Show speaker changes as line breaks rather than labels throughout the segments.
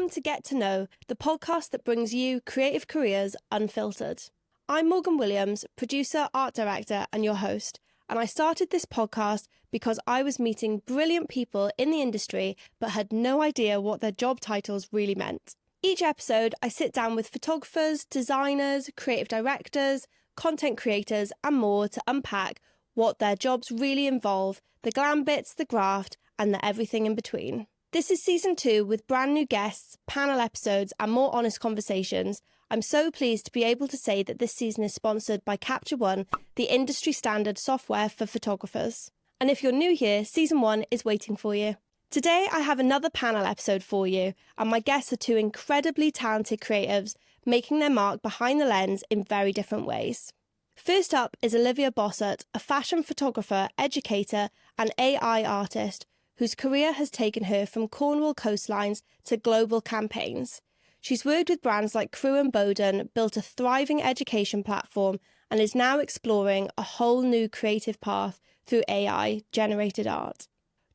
Welcome to Get to Know, the podcast that brings you creative careers unfiltered. I'm Morgan Williams, producer, art director, and your host. And I started this podcast because I was meeting brilliant people in the industry but had no idea what their job titles really meant. Each episode, I sit down with photographers, designers, creative directors, content creators, and more to unpack what their jobs really involve, the glam bits, the graft, and the everything in between. This is season 2 with brand new guests, panel episodes, and more honest conversations. I'm so pleased to be able to say that this season is sponsored by Capture One, the industry standard software for photographers. And if you're new here, season 1 is waiting for you. Today, I have another panel episode for you, and my guests are two incredibly talented creatives making their mark behind the lens in very different ways. First up is Olivia Bossert, a fashion photographer, educator, and AI artist whose career has taken her from Cornwall coastlines to global campaigns. She's worked with brands like Crew and Bowden, built a thriving education platform, and is now exploring a whole new creative path through AI-generated art.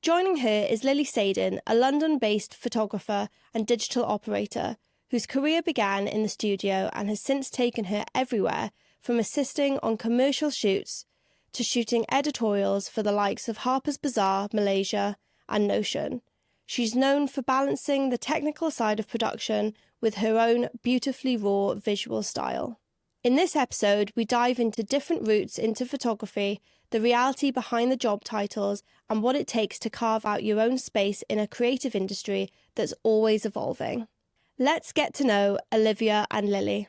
Joining her is Lily Sadin, a London-based photographer and digital operator, whose career began in the studio and has since taken her everywhere, from assisting on commercial shoots to shooting editorials for the likes of Harper's Bazaar, Malaysia, and Notion. She's known for balancing the technical side of production with her own beautifully raw visual style. In this episode, we dive into different routes into photography, the reality behind the job titles, and what it takes to carve out your own space in a creative industry that's always evolving. Let's get to know Olivia and Lily.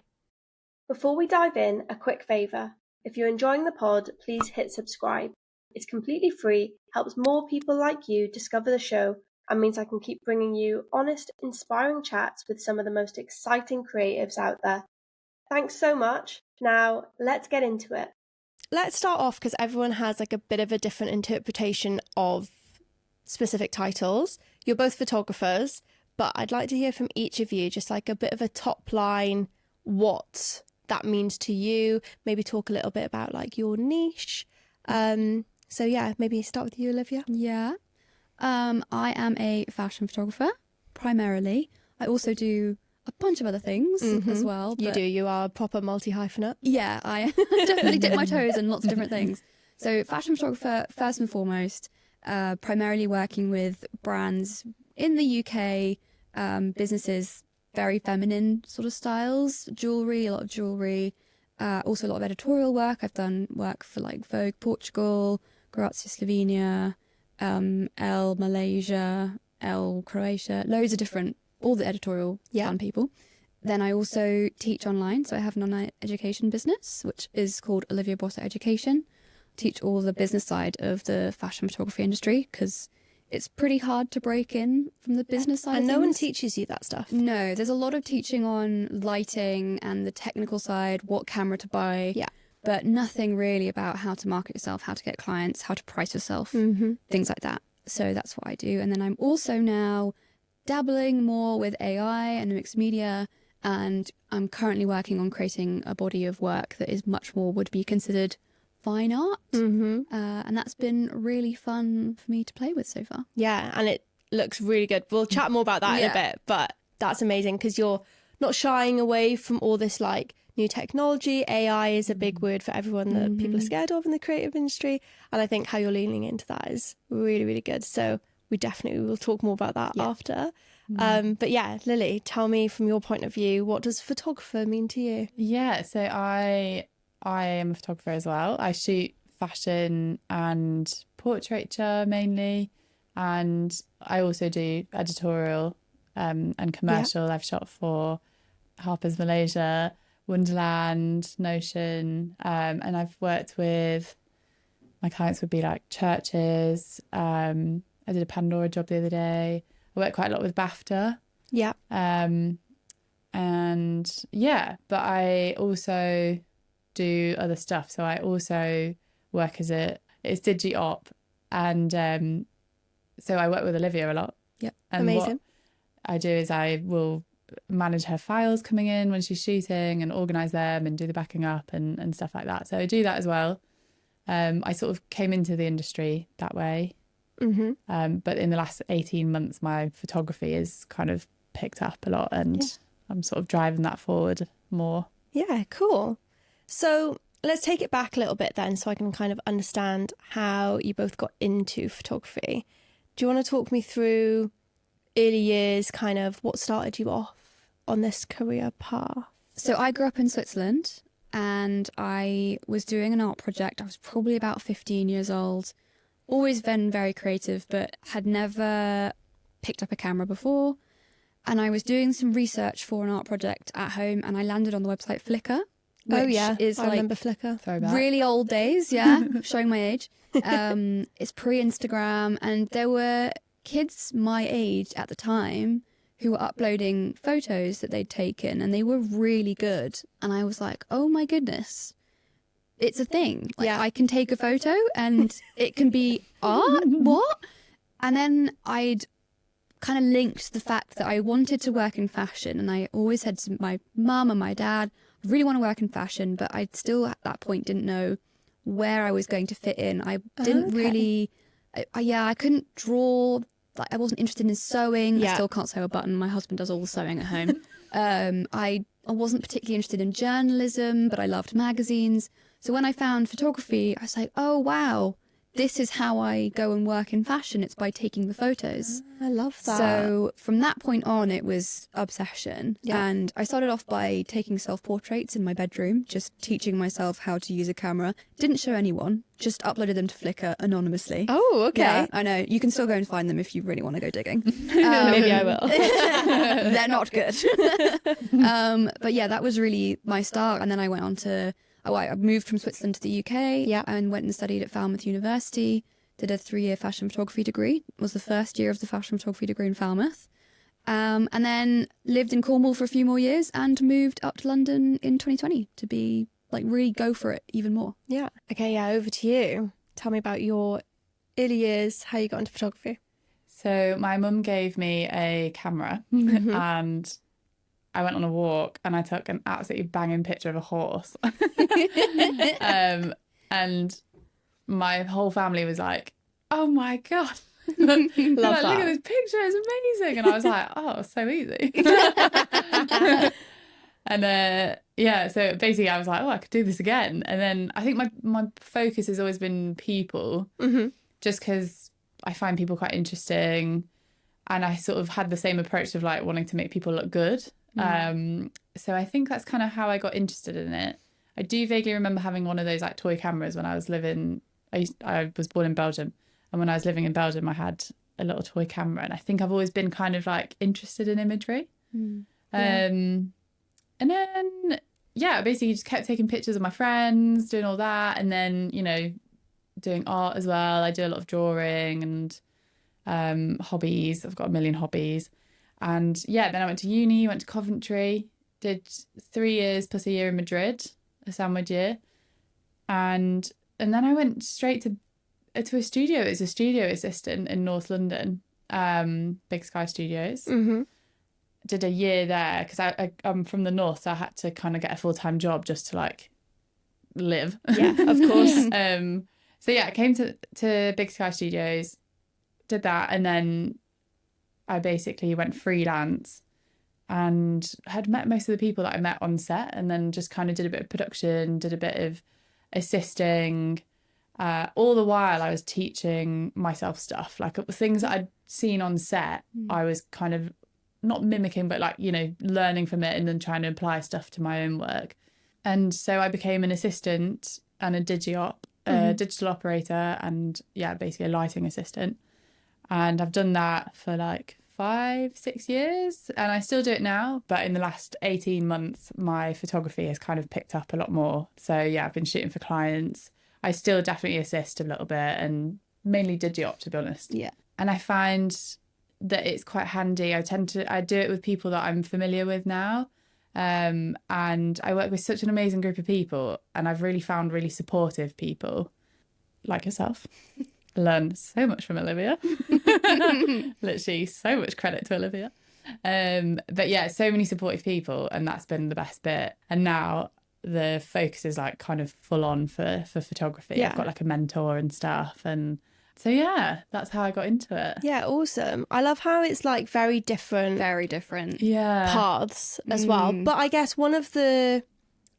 Before we dive in, a quick favour. If you're enjoying the pod, please hit subscribe. It's completely free, helps more people like you discover the show, and means I can keep bringing you honest, inspiring chats with some of the most exciting creatives out there. Thanks so much. Now, let's get into it. Let's start off because everyone has like a bit of a different interpretation of specific titles. You're both photographers, but I'd like to hear from each of you just like a bit of a top line, what that means to you. Maybe talk a little bit about like your niche. So yeah, maybe start with you, Olivia.
Yeah. I am a fashion photographer, primarily. I also do a bunch of other things as well.
You do. You are a proper multi-hyphenate.
Yeah, I definitely dip my toes in lots of different things. So fashion photographer, first and foremost, primarily working with brands in the UK, businesses, very feminine sort of styles, jewellery, a lot of jewellery, also a lot of editorial work. I've done work for like Vogue Portugal, Grazia Slovenia, Elle Malaysia, Elle Croatia, loads of different, all the editorial fun people. Then I also teach online, so I have an online education business, which is called Olivia Bossert Education. Teach all the business side of the fashion photography industry because it's pretty hard to break in from the business side.
And no one teaches you that stuff.
No, there's a lot of teaching on lighting and the technical side, what camera to buy.
Yeah.
But nothing really about how to market yourself, how to get clients, how to price yourself, things like that. So that's what I do. And then I'm also now dabbling more with AI and mixed media. And I'm currently working on creating a body of work that is much more would be considered fine art. And that's been really fun for me to play with so far.
Yeah, and it looks really good. We'll chat more about that in a bit, but that's amazing because you're not shying away from all this like new technology. AI is a big word for everyone that people are scared of in the creative industry. And I think how you're leaning into that is really, really good. So we definitely will talk more about that after. But yeah, Lily, tell me from your point of view, what does photographer mean to you?
Yeah, so I am a photographer as well. I shoot fashion and portraiture mainly. And I also do editorial and commercial. I've shot for Harper's Malaysia, Wonderland, Notion, and I've worked with, my clients would be like churches. I did a Pandora job the other day. I work quite a lot with BAFTA.
Yeah.
And yeah, but I also do other stuff. So I also work as it's digi op, and so I work with Olivia a lot.
Yeah,
and
amazing.
What I do is I will manage her files coming in when she's shooting and organise them and do the backing up and stuff like that. So I do that as well. I sort of came into the industry that way. But in the last 18 months, my photography is kind of picked up a lot, and I'm sort of driving that forward more.
Yeah, cool. So let's take it back a little bit then, so I can kind of understand how you both got into photography. Do you want to talk me through early years, kind of what started you off on this career path?
So I grew up in Switzerland, and I was doing an art project. I was probably about 15 years old. Always been very creative, but had never picked up a camera before. And I was doing some research for an art project at home, and I landed on the website Flickr. Is
I remember Flickr.
Throwback.
Really old days, showing my age. It's pre-Instagram, and there were kids my age at the time who were uploading photos that they'd taken, and they were really good. And I was like, oh my goodness, it's a thing. Like, I can take a photo and it can be art? What? And then I'd kind of linked the fact that I wanted to work in fashion, and I always said to my mum and my dad, I really want to work in fashion, but I still at that point didn't know where I was going to fit in. I didn't really, I couldn't draw. Like, I wasn't interested in sewing. I still can't sew a button. My husband does all the sewing at home. I wasn't particularly interested in journalism, but I loved magazines. So when I found photography, I was like, oh, wow, this is how I go and work in fashion. It's by taking the photos.
I love that.
So from that point on, it was obsession. And I started off by taking self-portraits in my bedroom, just teaching myself how to use a camera. Didn't show anyone, just uploaded them to Flickr anonymously.
Oh, okay.
Yeah, I know. You can still go and find them if you really want to go digging.
Maybe I will.
They're not good. But yeah, that was really my start. And then I went on to... I moved from Switzerland to the UK and went and studied at Falmouth University, did a 3-year fashion photography degree. It was the first year of the fashion photography degree in Falmouth. And then lived in Cornwall for a few more years and moved up to London in 2020 to be like really go for it even more.
Yeah. Okay, yeah, over to you. Tell me about your early years, how you got into photography.
So my mum gave me a camera and I went on a walk and I took an absolutely banging picture of a horse. And my whole family was like, oh my God.
Love
like,
that.
look at this picture, it's amazing. And I was like, oh, so easy. And so basically I was like, oh, I could do this again. And then I think my focus has always been people, just because I find people quite interesting. And I sort of had the same approach of like wanting to make people look good. So I think that's kind of how I got interested in it. I do vaguely remember having one of those like toy cameras when I was living. I was born in Belgium, and when I was living in Belgium, I had a little toy camera, and I think I've always been kind of like interested in imagery. And then basically just kept taking pictures of my friends, doing all that, and then doing art as well. I do a lot of drawing and hobbies. I've got a million hobbies. And then I went to uni, went to Coventry, did 3 years plus a year in Madrid, a sandwich year. And then I went straight to a studio as a studio assistant in North London, Big Sky Studios. Did a year there because I'm from the north, so I had to kind of get a full-time job just to like live.
Yeah, of course.
I came to Big Sky Studios, did that, and then I basically went freelance and had met most of the people that I met on set, and then just kind of did a bit of production, did a bit of assisting. All the while I was teaching myself stuff, like things that I'd seen on set. I was kind of not mimicking, but like, learning from it and then trying to apply stuff to my own work. And so I became an assistant and a digital operator and basically a lighting assistant. And I've done that for like 5-6 years, and I still do it now. But in the last 18 months, my photography has kind of picked up a lot more. So I've been shooting for clients. I still definitely assist a little bit, and mainly digi-op, to be honest.
Yeah.
And I find that it's quite handy. I do it with people that I'm familiar with now. And I work with such an amazing group of people, and I've really found really supportive people like yourself. Learn so much from Olivia. Literally so much credit to Olivia. But so many supportive people, and that's been the best bit. And now the focus is like kind of full on for photography. I've got like a mentor and stuff, and So yeah, that's how I got into it.
Yeah, awesome. I love how it's like very different
Very different.
Yeah.
paths as well. But I guess one of the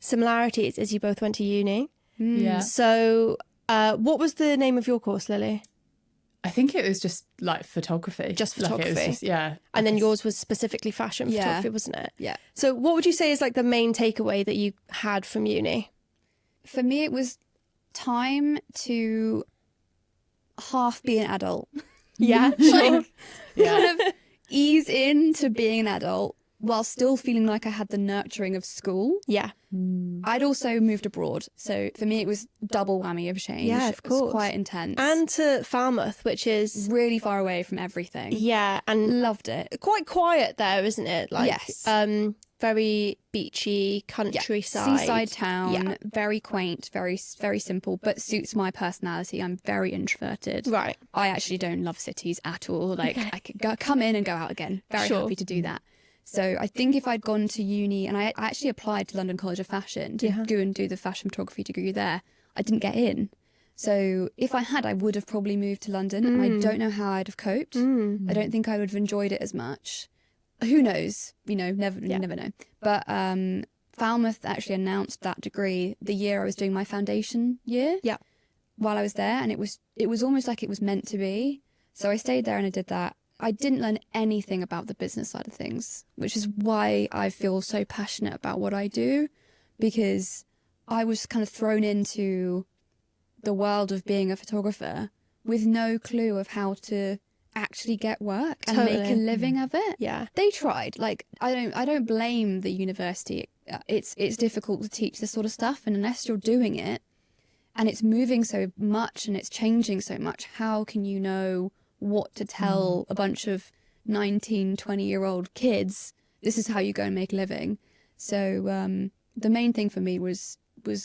similarities is you both went to uni.
Yeah.
So what was the name of your course, Lily?
I think it was just like photography.
Just
Like, it was
photography.
just, yeah.
And then yours was specifically fashion
Yeah.
photography, wasn't it?
Yeah.
So what would you say is like the main takeaway that you had from uni?
For me, it was time to half be an adult.
Yeah,
Like,
Yeah.
kind of ease into being an adult while still feeling like I had the nurturing of school.
Yeah.
I'd also moved abroad, so for me it was double whammy of change.
Yeah, of
It was
course.
quite intense.
And to Falmouth, which is,
really far away from everything.
yeah, and
Loved it.
quite quiet there, isn't it? Like,
Yes.
very beachy countryside.
Seaside town,
Yeah.
very quaint, very very simple, but suits my personality. I'm very introverted.
Right.
I actually don't love cities at all. Like I could come in and go out again. Very
Sure.
happy to do that. So I think if I'd gone to uni, and I actually applied to London College of Fashion to go and do the fashion photography degree there, I didn't get in. So if I had, I would have probably moved to London. And I don't know how I'd have coped. I don't think I would have enjoyed it as much. Who knows? You know, you never know. But Falmouth actually announced that degree the year I was doing my foundation year.
Yeah.
While I was there, and it was almost like it was meant to be. So I stayed there and I did that. I didn't learn anything about the business side of things, which is why I feel so passionate about what I do, because I was kind of thrown into the world of being a photographer with no clue of how to actually get work and make a
Totally.
living of it.
Yeah.
They tried. Like I don't blame the university. It's difficult to teach this sort of stuff, and unless you're doing it and it's moving so much and it's changing so much, how can you know what to tell a bunch of 19, 20-year-old kids? This is how you go and make a living. So the main thing for me was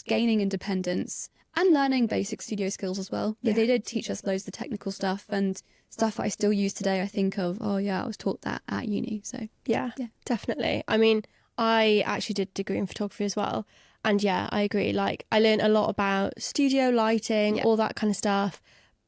gaining independence and learning basic studio skills as well.
Yeah.
They did teach us loads of the technical stuff and stuff I still use today. I think of, oh yeah, I was taught that at uni. So
Yeah,
Yeah.
definitely. I mean, I actually did a degree in photography as well. And yeah, I agree. Like, I learned a lot about studio lighting,
Yeah.
all that kind of stuff.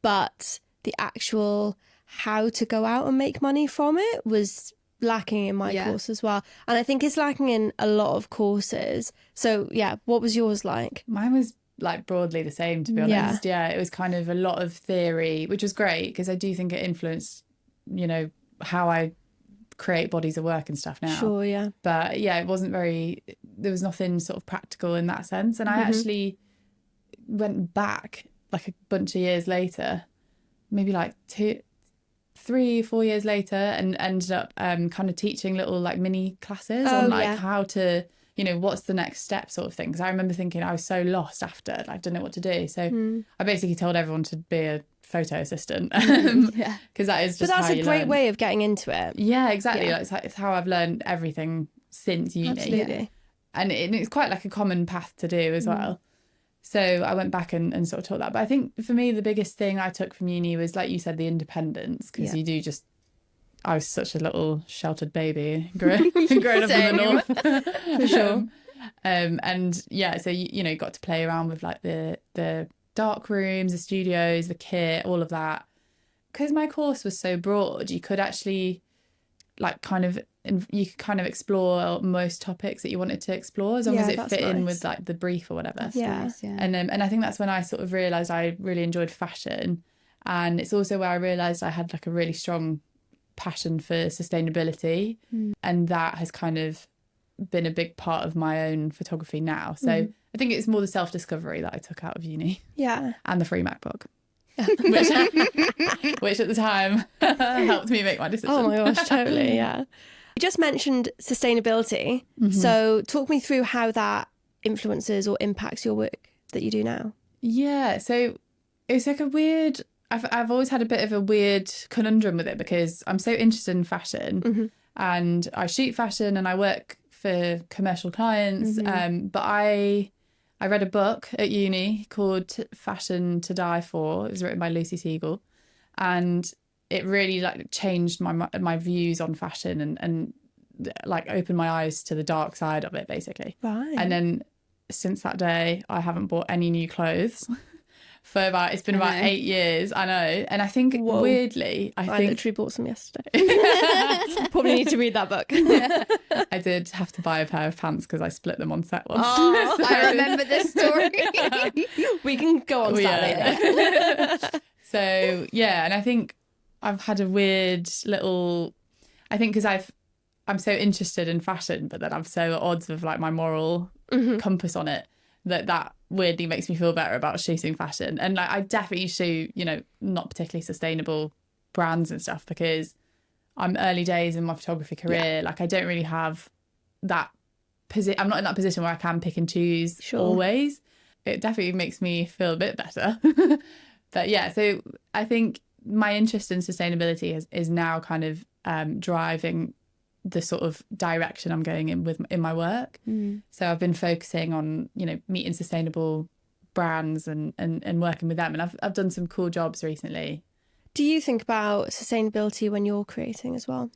But the actual how to go out and make money from it was lacking in my
Yeah.
course as well. And I think it's lacking in a lot of courses. So yeah, what was yours like?
Mine was like broadly the same, to be
Yeah.
honest. Yeah, it was kind of a lot of theory, which was great because I do think it influenced, you know, how I create bodies of work and stuff now.
Sure, yeah.
But yeah, it wasn't very, there was nothing sort of practical in that sense. And I actually went back like a bunch of years later, maybe like 3 or 4 years later, and ended up kind of teaching little like mini classes on like
yeah.
how to, you know, what's the next step sort of thing. Because I remember thinking I was so lost after, like, I didn't know what to do. So I basically told everyone to be a photo assistant.
yeah.
Because that is just
But that's
how
a
you
great
learn.
way of getting into it.
Yeah, exactly.
Yeah.
Like, it's how I've learned everything since uni.
Absolutely.
And it's quite like a common path to do as well. So I went back and sort of taught that. But I think for me, the biggest thing I took from uni was, like you said, the independence. Because
Yeah.
you do just, I was such a little sheltered baby growing up in the north.
For sure.
And yeah, so you know, got to play around with like the dark rooms, the studios, the kit, all of that. Because my course was so broad, you could actually like you could kind of explore most topics that you wanted to explore, as long as
Yeah,
it
that's
fit in
nice.
with like the brief or whatever.
Yeah.
Nice, yeah.
And I think that's when I sort of realised I really enjoyed fashion. And it's also where I realised I had like a really strong passion for sustainability. And that has kind of been a big part of my own photography now. So I think it's more the self-discovery that I took out of uni,
Yeah.
and the free MacBook, which at the time helped me make my decision.
Oh my gosh, totally, yeah. You just mentioned sustainability. So talk me through how that influences or impacts your work that you do now.
Yeah, so it's like a weird, I've always had a bit of a weird conundrum with it, because I'm so interested in fashion and I shoot fashion and I work for commercial clients. But I read a book at uni called Fashion to Die For. It was written by Lucy Siegel, and it really like changed my views on fashion and like opened my eyes to the dark side of it, basically.
Right.
And then since that day, I haven't bought any new clothes it's been about 8 years. I know. And I think weirdly, I
literally bought some yesterday. Probably need to read that book.
I did have to buy a pair of pants because I split them on set once.
Oh, I remember this story.
We can go on to that later.
So, yeah, and I think I've had a weird little... I think because I'm so interested in fashion, but then I'm so at odds with like my moral compass on it, that weirdly makes me feel better about shooting fashion. And like I definitely shoot, you know, not particularly sustainable brands and stuff because I'm early days in my photography career. Like I don't really have that position. I'm not in that position where I can pick and choose always. It definitely makes me feel a bit better. But yeah, so I think my interest in sustainability is now kind of driving the sort of direction I'm going in my work. So I've been focusing on, you know, meeting sustainable brands and working with them. And I've done some cool jobs recently.
Do you think about sustainability when you're creating as well?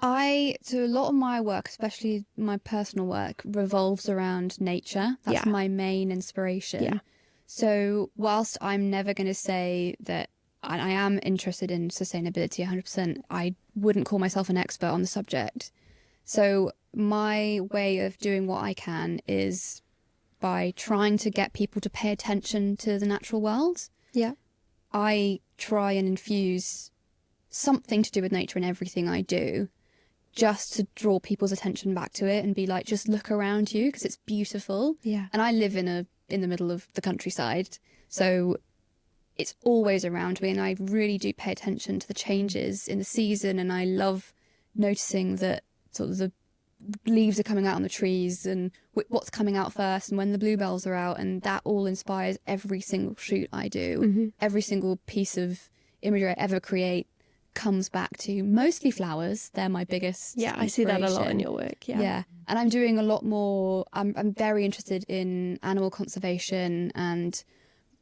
So a lot of my work, especially my personal work, revolves around nature. That's my main inspiration.
Yeah.
So whilst I'm never going to say that I am interested in sustainability 100%, I wouldn't call myself an expert on the subject. So my way of doing what I can is by trying to get people to pay attention to the natural world.
Yeah.
I try and infuse something to do with nature in everything I do, just to draw people's attention back to it and be like, just look around you because it's beautiful.
Yeah.
And I live in the middle of the countryside, so it's always around me, and I really do pay attention to the changes in the season, and I love noticing that sort of the leaves are coming out on the trees and what's coming out first and when the bluebells are out, and that all inspires every single shoot I do. Every single piece of imagery I ever create comes back to mostly flowers. They're my biggest
I see that a lot in your work.
Yeah, and I'm doing a lot more. I'm very interested in animal conservation, and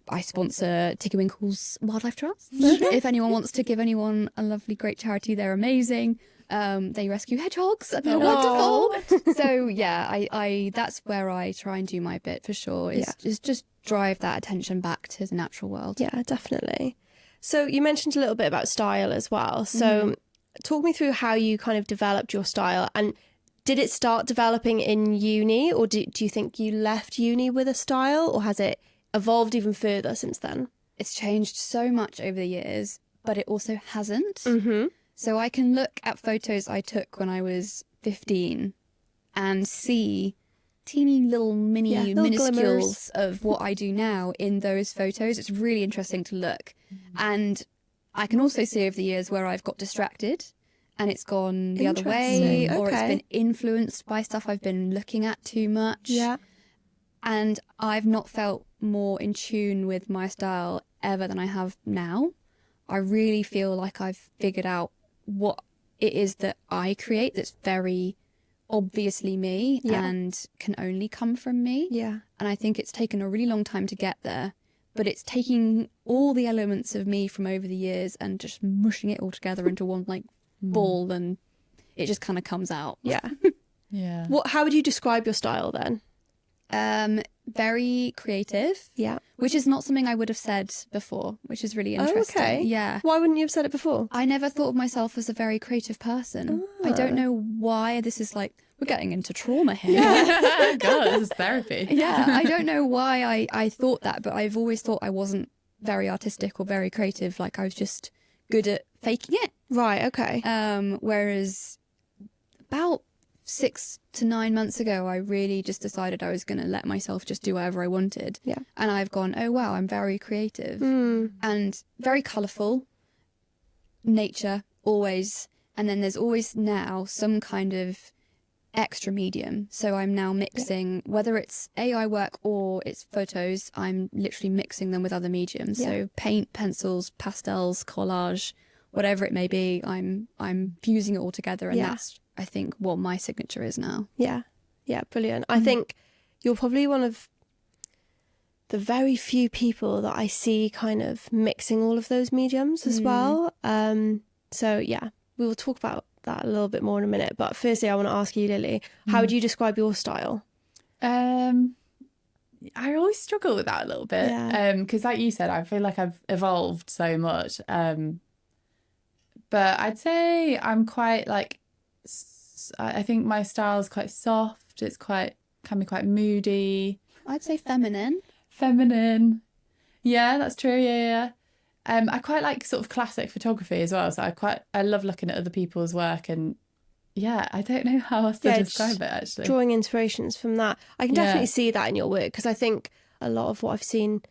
I sponsor Tiggerwinkle's Wildlife Trust. If anyone wants to give anyone a lovely, great charity, they're amazing. They rescue hedgehogs and they're wonderful. So yeah, I that's where I try and do my bit for sure. Is just drive that attention back to the natural world.
Yeah, definitely. So you mentioned a little bit about style as well. So talk me through how you kind of developed your style, and did it start developing in uni, or do you think you left uni with a style, or has it evolved even further since then?
It's changed so much over the years, but it also hasn't. So I can look at photos I took when I was 15 and see teeny little minuscules of what I do now in those photos. It's really interesting to look. And I can also see over the years where I've got distracted and it's gone the other way, or it's been influenced by stuff I've been looking at too much.
Yeah.
And I've not felt more in tune with my style ever than I have now. I really feel like I've figured out what it is that I create that's very obviously me and can only come from me.
Yeah.
And I think it's taken a really long time to get there, but it's taking all the elements of me from over the years and just mushing it all together into one like ball, and it just kind of comes out.
Yeah.
Yeah.
How would you describe your style then?
Very creative.
Yeah.
Which is not something I would have said before, which is really interesting.
Okay.
Yeah.
Why wouldn't you have said it before?
I never thought of myself as a very creative person. I don't know why. This is like, we're getting into trauma here.
Yeah. God, this is therapy.
Yeah. I don't know why I thought that, but I've always thought I wasn't very artistic or very creative. Like I was just good at faking it.
Right, okay.
Whereas about 6 to 9 months ago, I really just decided I was going to let myself just do whatever I wanted.
Yeah.
And I've gone, oh, wow, I'm very creative and very colourful. Nature, always. And then there's always now some kind of extra medium. So I'm now mixing, whether it's AI work or it's photos, I'm literally mixing them with other mediums.
Yeah.
So paint, pencils, pastels, collage, whatever it may be, I'm fusing it all together, and that's, I think, what my signature is now.
Yeah. Yeah, brilliant. I think you're probably one of the very few people that I see kind of mixing all of those mediums as well. So yeah, we will talk about that a little bit more in a minute. But firstly, I want to ask you, Lily, how would you describe your style?
I always struggle with that a little bit.
Yeah.
Because like you said, I feel like I've evolved so much. But I'd say I'm quite like, I think my style is quite soft. Can be quite moody.
I'd say feminine.
Feminine. Yeah, that's true. Yeah. I quite like sort of classic photography as well. So I love looking at other people's work, and yeah, I don't know how else to describe it actually.
Drawing inspirations from that. I can definitely see that in your work, because I think a lot of what I've seen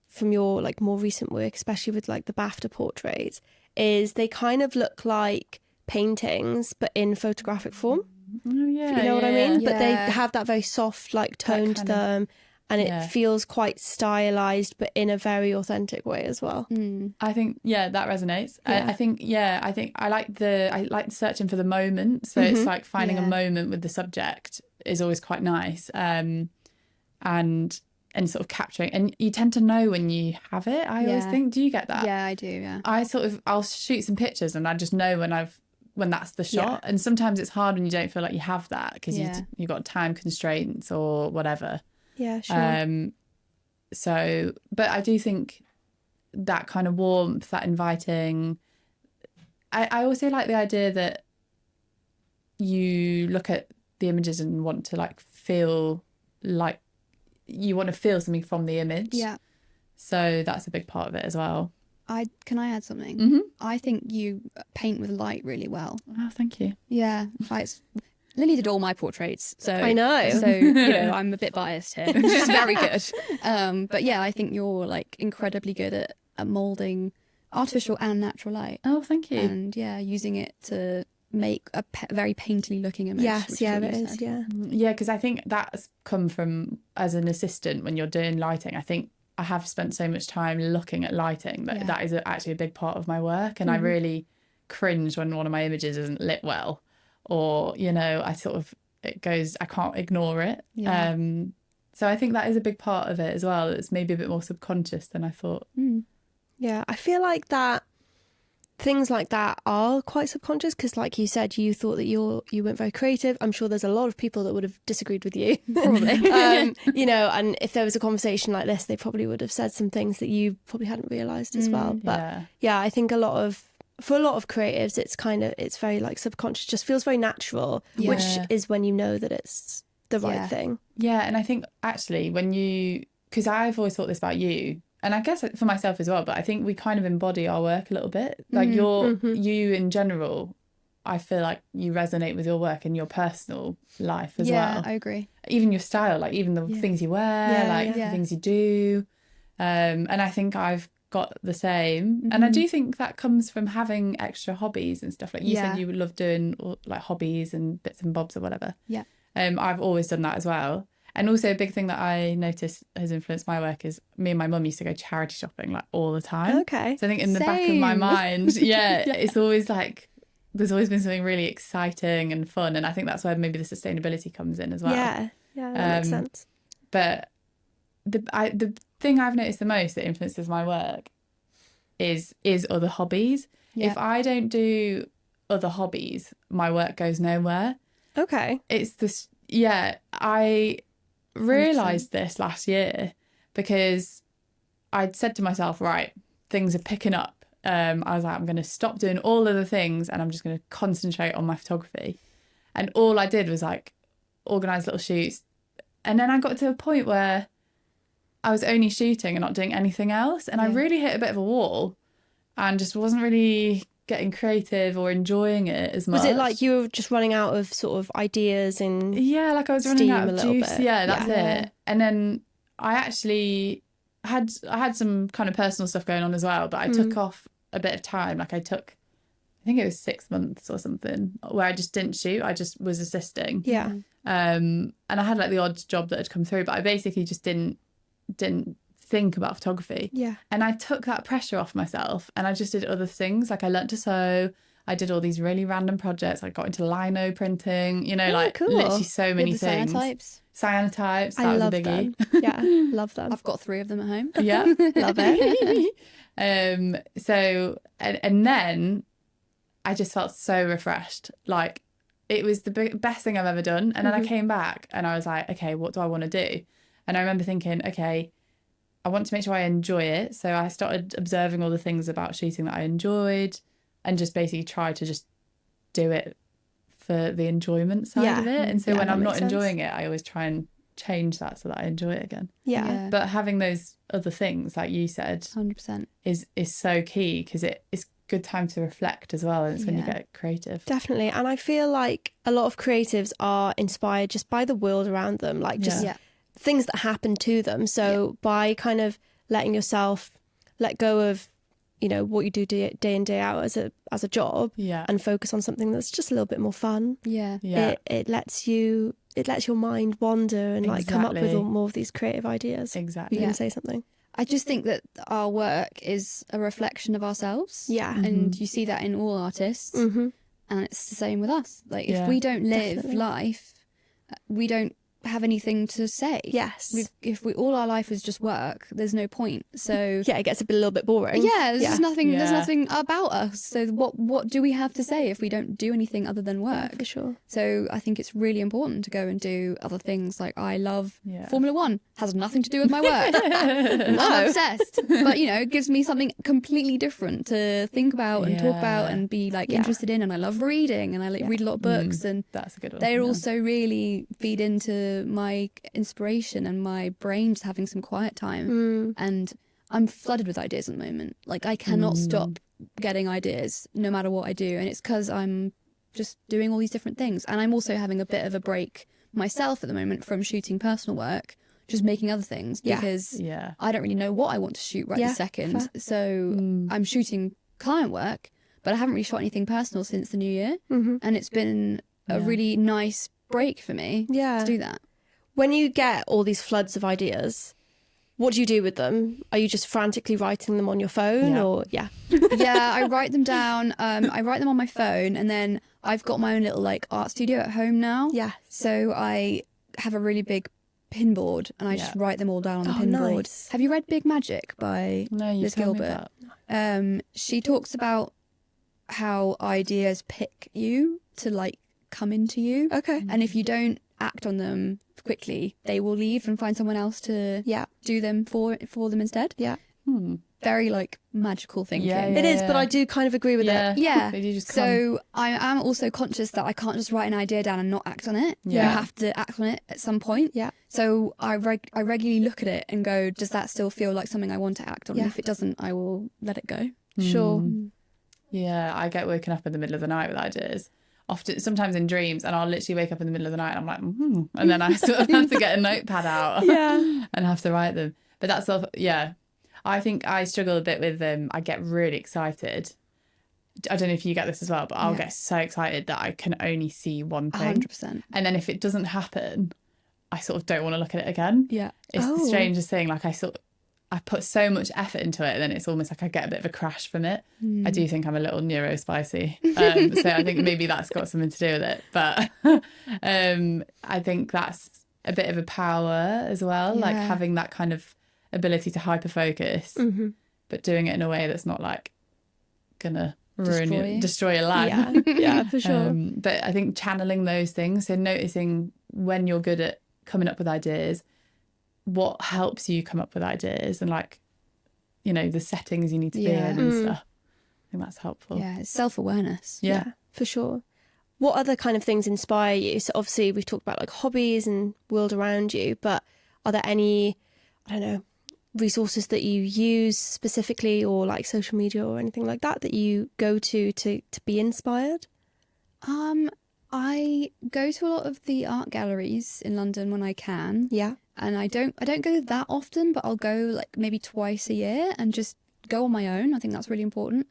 from your like more recent work, especially with like the BAFTA portraits, is they kind of look like paintings but in photographic form.
Oh, yeah,
you know what I mean?
Yeah.
But they have that very soft like tone to them, and it feels quite stylized but in a very authentic way as well.
I think that resonates. I think I like searching for the moment, so it's like finding a moment with the subject is always quite nice, and sort of capturing, and you tend to know when you have it. I always think, do you get that?
Yeah, I do. Yeah,
I'll shoot some pictures and I just know when that's the shot, and sometimes it's hard when you don't feel like you have that because you've got time constraints or whatever.
Yeah, sure.
So, but I do think that kind of warmth, that inviting. I also like the idea that you look at the images and want to like feel like you want to feel something from the image.
Yeah.
So that's a big part of it as well.
Can I add something?
Mm-hmm.
I think you paint with light really well.
Oh, thank you.
Yeah, Lily did all my portraits, so
I know.
So I'm a bit biased here, which is very good. But yeah, I think you're like incredibly good at molding artificial and natural light.
Oh, thank you.
And using it to make a very painterly looking image.
Yes, yeah, it is. Yeah,
yeah, because I think that's come from as an assistant when you're doing lighting. I think I have spent so much time looking at lighting that is actually a big part of my work, and I really cringe when one of my images isn't lit well, or I can't ignore it.
Yeah.
So I think that is a big part of it as well. It's maybe a bit more subconscious than I thought.
Yeah, I feel like that things like that are quite subconscious, because like you said, you thought that you weren't very creative. I'm sure there's a lot of people that would have disagreed with you.
Probably.
And if there was a conversation like this, they probably would have said some things that you probably hadn't realised as well. But yeah, I think for a lot of creatives, it's very like subconscious, just feels very natural, which is when you know that it's the right thing.
Yeah, and I think actually because I've always thought this about you, and I guess for myself as well, but I think we kind of embody our work a little bit. Like you in general, I feel like you resonate with your work in your personal life as well.
Yeah, I agree.
Even your style, like even the things you wear, the things you do. And I think I've got the same. And I do think that comes from having extra hobbies and stuff. Like you said, you would love doing like hobbies and bits and bobs or whatever.
Yeah.
I've always done that as well. And also a big thing that I noticed has influenced my work is me and my mum used to go charity shopping like all the time.
Okay.
So I think in the back of my mind, it's always like there's always been something really exciting and fun. And I think that's where maybe the sustainability comes in as well.
Yeah, that makes sense.
But the thing I've noticed the most that influences my work is other hobbies.
Yeah.
If I don't do other hobbies, my work goes nowhere.
Okay.
It's this, I realised this last year because I'd said to myself, right, things are picking up. I was like, I'm going to stop doing all of the things and I'm just going to concentrate on my photography. And all I did was like organise little shoots. And then I got to a point where I was only shooting and not doing anything else. And I really hit a bit of a wall and just wasn't really getting creative or enjoying it as much.
Was it like you were just running out of sort of ideas and
like I was running out of juice. Bit. Yeah, that's it. And then I actually had some kind of personal stuff going on as well, but I took off a bit of time. Like I think it was 6 months or something where I just didn't shoot. I just was assisting.
Yeah.
And I had like the odd job that had come through, but I basically just didn't think about photography.
Yeah.
And I took that pressure off myself and I just did other things. Like I learnt to sew. I did all these really random projects. I got into lino printing,
cool.
Literally so many things. Cyanotypes, that was a biggie.
Them. Yeah, love them.
I've got 3 of them at home.
Yeah.
Love it.
So, and then I just felt so refreshed. Like it was the best thing I've ever done. And then I came back and I was like, okay, what do I want to do? And I remember thinking, okay, I want to make sure I enjoy it. So I started observing all the things about shooting that I enjoyed and just basically try to just do it for the enjoyment side of it. And so when I'm not enjoying it, I always try and change that so that I enjoy it again.
Yeah.
But having those other things, like you said,
100%,
is so key, because it's good time to reflect as well, and it's when you get creative.
Definitely. And I feel like a lot of creatives are inspired just by the world around them, like just things that happen to them. So by kind of letting yourself let go of, you know, what you do day in, day out as a job, and focus on something that's just a little bit more fun. It lets your mind wander and like come up with more of these creative ideas.
Exactly.
You can say something.
I just think that our work is a reflection of ourselves.
Yeah.
And you see that in all artists. And it's the same with us. Like, if we don't live life, we don't have anything to say.
Yes.
If all our life is just work, there's no point. So
it gets a little bit boring.
there's just nothing. There's nothing about us. So what do we have to say if we don't do anything other than work?
For sure.
So I think it's really important to go and do other things. Like, I love Formula 1. Has nothing to do with my work. I'm obsessed. But, you know, it gives me something completely different to think about and talk about and be like interested in. And I love reading, and I read a lot of books, and
that's a good one.
They also really feed into my inspiration and my brain's having some quiet time. And I'm flooded with ideas at the moment. Like, I cannot stop getting ideas no matter what I do, and it's because I'm just doing all these different things. And I'm also having a bit of a break myself at the moment from shooting personal work, just making other things, because I don't really know what I want to shoot this second. Fair. So I'm shooting client work, but I haven't really shot anything personal since the new year. And it's been a really nice break for me to do that.
When you get all these floods of ideas, what do you do with them? Are you just frantically writing them on your phone or
I write them down. I write them on my phone, and then I've got my own little like art studio at home now. So I have a really big pin board, and I just write them all down on the pin board.
Nice.
Have you read Big Magic by Liz Gilbert? She talks about how ideas pick you to like come into you.
Okay.
And if you don't act on them quickly, they will leave and find someone else to do them for them instead. Very like magical thinking.
It is, but I do kind of agree with it.
They do just come.
So I am also conscious that I can't just write an idea down and not act on it. You have to act on it at some point. So I regularly look at it and go, does that still feel like something I want to act on? And if it doesn't, I will let it go.
Sure.
Yeah, I get woken up in the middle of the night with ideas. Often, sometimes in dreams, and I'll literally wake up in the middle of the night and I'm like, and then I sort of have to get a notepad out and have to write them. But that's I think I struggle a bit with I get really excited. I don't know if you get this as well, but I'll get so excited that I can only see one thing.
100%.
And then if it doesn't happen, I sort of don't want to look at it again. It's the strangest thing. Like, I put so much effort into it, and then it's almost like I get a bit of a crash from it. I do think I'm a little neurospicy. So I think maybe that's got something to do with it. But I think that's a bit of a power as well, like having that kind of ability to hyper focus, but doing it in a way that's not like gonna destroy your life.
Yeah, for sure.
But I think channeling those things, so noticing when you're good at coming up with ideas, what helps you come up with ideas, and like, you know, the settings you need to be in and stuff. I think that's helpful.
It's self-awareness.
Yeah, for sure. What other kind of things inspire you? So obviously we've talked about like hobbies and world around you, but are there any, I don't know, resources that you use specifically, or like social media or anything like that you go to be inspired?
I go to a lot of the art galleries in London when I can. And I don't go that often, but I'll go like maybe twice a year and just go on my own. I think that's really important.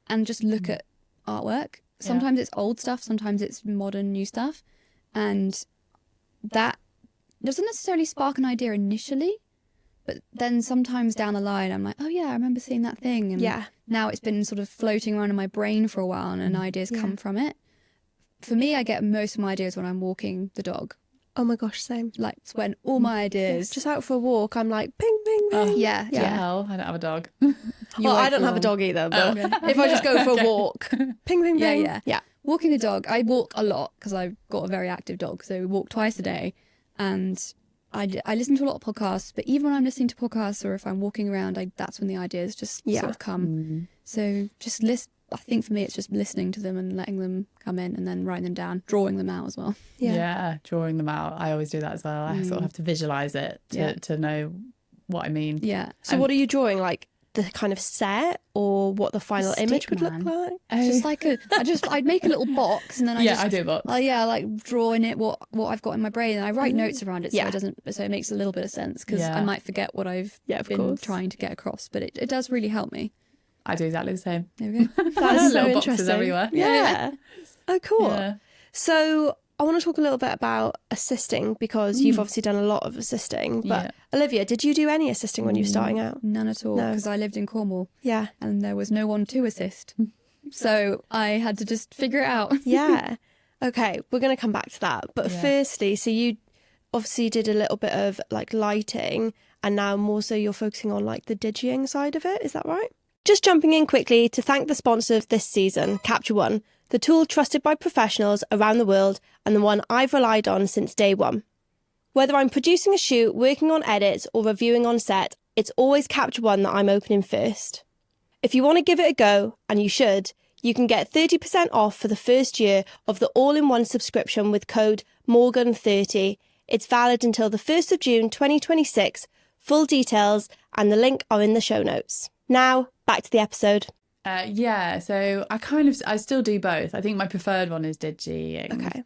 And just look at artwork. Sometimes it's old stuff, sometimes it's modern new stuff. And that doesn't necessarily spark an idea initially, but then sometimes down the line I'm like, oh yeah, I remember seeing that thing. And now it's been sort of floating around in my brain for a while, and ideas come from it. For me, I get most of my ideas when I'm walking the dog.
Oh my gosh, same.
Like, it's when all my ideas...
Just out for a walk, I'm like, ping, ping, ping.
Hell, I don't have a dog.
Well, I don't have a dog either, but if I just go for a walk, ping, ping, ping. Yeah.
Walking the dog, I walk a lot because I've got a very active dog. So we walk twice a day, and I listen to a lot of podcasts, but even when I'm listening to podcasts or if I'm walking around, that's when the ideas just sort of come. So just I think for me, it's just listening to them and letting them come in and then writing them down, drawing them out as well.
Yeah, drawing them out. I always do that as well. I sort of have to visualize it to know what I mean.
Yeah.
So what are you drawing? Like the kind of set or what the final image would look like?
Just like I'd make a little box and then
I do a box.
Like draw in it what I've got in my brain, and I write notes around it so it makes a little bit of sense, because I might forget what I've been trying to get across, but it does really help me.
I do exactly the same.
There we go.
That's so
little
interesting.
boxes everywhere.
Yeah. Oh, cool.
Yeah.
So I want to talk a little bit about assisting, because you've obviously done a lot of assisting. But Olivia, did you do any assisting when you were starting out?
None at all, because I lived in Cornwall.
Yeah.
And there was no one to assist. So I had to just figure it out.
Yeah. Okay, we're going to come back to that. But firstly, so you obviously did a little bit of like lighting, and now more so you're focusing on like the digying side of it. Is that right? Just jumping in quickly to thank the sponsor of this season, Capture One, the tool trusted by professionals around the world and the one I've relied on since day one. Whether I'm producing a shoot, working on edits or reviewing on set, it's always Capture One that I'm opening first. If you want to give it a go, and you should, you can get 30% off for the first year of the all-in-one subscription with code Morgan30. It's valid until the 1st of June 2026. Full details and the link are in the show notes. Now, back to the episode.
So I still do both. I think my preferred one is digying.
Okay.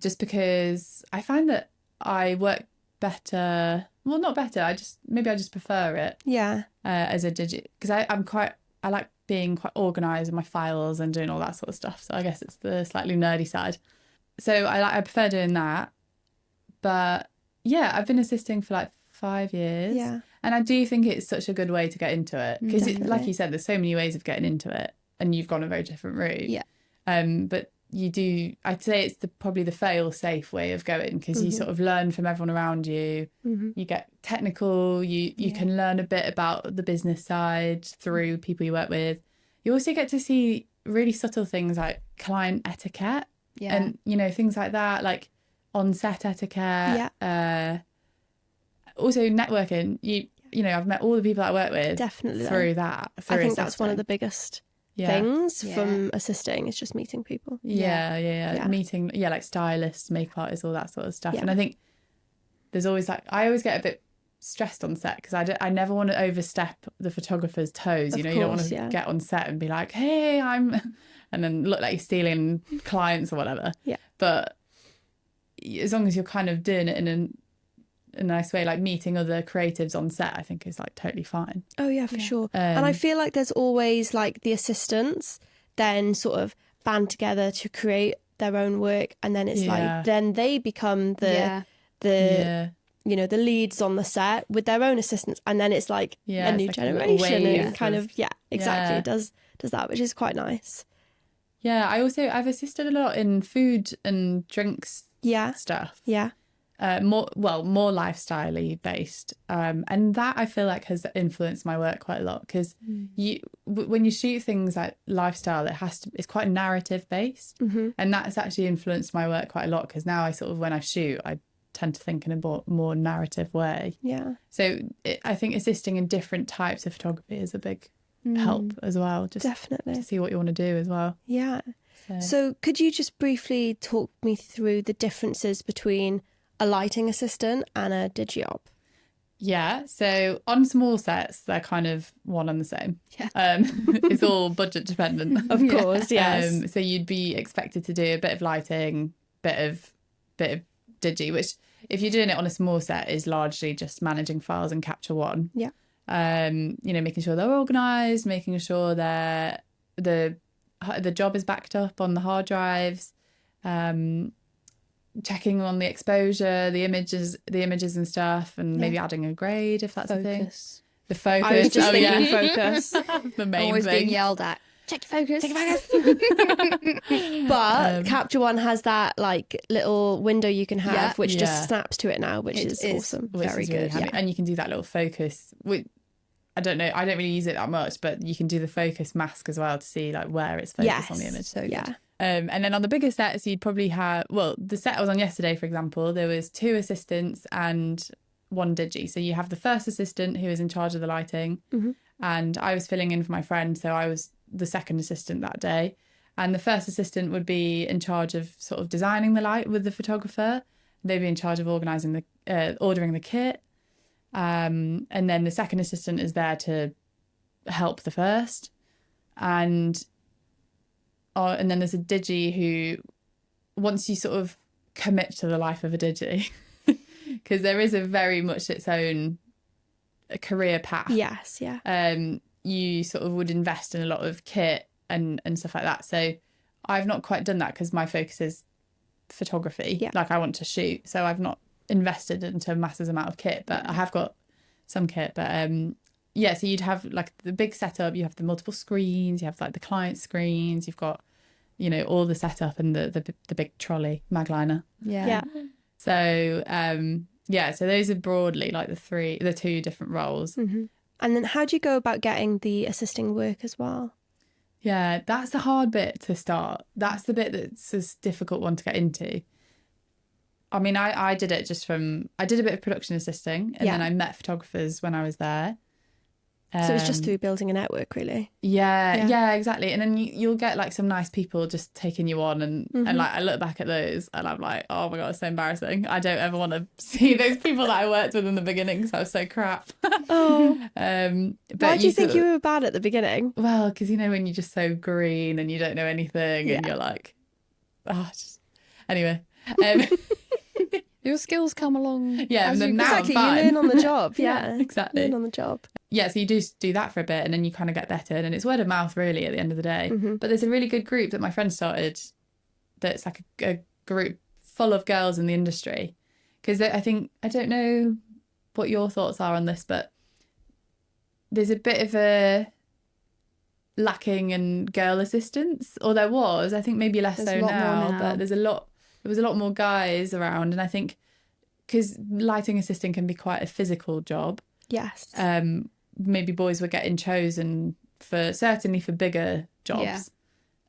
Just because I find that I work better. Well, not better. I just prefer it.
Yeah.
As a digi, because I like being quite organised in my files and doing all that sort of stuff. So I guess it's the slightly nerdy side. So I prefer doing that. But yeah, I've been assisting for like 5 years.
Yeah.
And I do think it's such a good way to get into it, because like you said, there's so many ways of getting into it, and you've gone a very different route.
Yeah.
But I'd say it's probably the fail-safe way of going, because you sort of learn from everyone around you. You get technical, you can learn a bit about the business side through people you work with. You also get to see really subtle things like client etiquette and, things like that, like on-set etiquette. Also networking, I've met all the people I work with
Definitely
through that.
I think that's one of the biggest things from assisting, is just meeting people.
Meeting, like stylists, makeup artists, all that sort of stuff. And I think there's always I always get a bit stressed on set, because I never want to overstep the photographer's toes. You don't want to get on set and be like, hey, and then look like you're stealing clients or whatever. Yeah. But as long as you're kind of doing it in a nice way, like meeting other creatives on set, I think is like totally fine.
Oh yeah, for sure. And I feel like there's always like the assistants then sort of band together to create their own work, and then it's like then they become the the leads on the set with their own assistants, and then it's like a new generation, and kind of exactly does that, which is quite nice.
I've assisted a lot in food and drinks stuff. More lifestyle-y based, and that I feel like has influenced my work quite a lot, because when you shoot things like lifestyle, it's quite narrative based, and that's actually influenced my work quite a lot, because now I sort of, when I shoot, I tend to think in a more narrative way. So I think assisting in different types of photography is a big help as well, just
definitely
to see what you want to do as well.
So could you just briefly talk me through the differences between a lighting assistant and a digi-op?
So on small sets, they're kind of one and the same. It's all budget dependent,
of course. Yes.
So you'd be expected to do a bit of lighting, bit of digi, which if you're doing it on a small set is largely just managing files and Capture One. Making sure they're organized, making sure that the job is backed up on the hard drives, checking on the exposure, the images and stuff, and maybe adding a grade if that's a thing. The focus.
I was just thinking focus.
The main
always
thing.
being yelled at. Check your focus. Check your focus.
But Capture One has that like little window you can have, which just snaps to it now, which is awesome.
Very good. Really and you can do that little focus. I don't really use it that much, but you can do the focus mask as well to see like where it's focused on the image.
So good.
And then on the bigger sets, you'd probably have, well, the set I was on yesterday, for example, there was 2 assistants and 1 digi. So you have the first assistant who is in charge of the lighting, and I was filling in for my friend, so I was the second assistant that day. And the first assistant would be in charge of sort of designing the light with the photographer. They'd be in charge of organising ordering the kit. And then the second assistant is there to help the first. And then there's a digi who, once you sort of commit to the life of a digi, because there is a very much its own career path.
Yes, yeah.
You sort of would invest in a lot of kit and stuff like that. So I've not quite done that because my focus is photography.
Yeah.
Like I want to shoot. So I've not invested into a massive amount of kit, but I have got some kit. But yeah, so you'd have like the big setup, you have the multiple screens, you have like the client screens, you've got, you know, all the setup and the big trolley magliner.
Yeah.
So yeah, so those are broadly like the 2 different roles.
And then how do you go about getting the assisting work as well?
Yeah, that's the hard bit to start. That's the bit that's a difficult one to get into. I mean, I did it I did a bit of production assisting, and then I met photographers when I was there.
So it's just through building a network, really.
Yeah, exactly. And then you'll get like some nice people just taking you on, and like I look back at those and I'm like, oh my god, it's so embarrassing. I don't ever want to see those people that I worked with in the beginning because I was so crap.
Oh.
But
why do you think you were bad at the beginning?
Well, because you know when you're just so green and you don't know anything, and you're like, anyway.
Your skills come along.
Yeah, and then now
exactly.
I'm fine.
You learn on the job. Yeah,
exactly.
Learn on the job.
Yeah, so you do that for a bit, and then you kind of get bettered, and it's word of mouth really at the end of the day. But there's a really good group that my friend started that's like a group full of girls in the industry. Because I don't know what your thoughts are on this, but there's a bit of a lacking in girl assistants, or there was. I think maybe less so now, but there was a lot more guys around, and I think because lighting assisting can be quite a physical job.
Yes.
Maybe boys were getting chosen certainly for bigger jobs.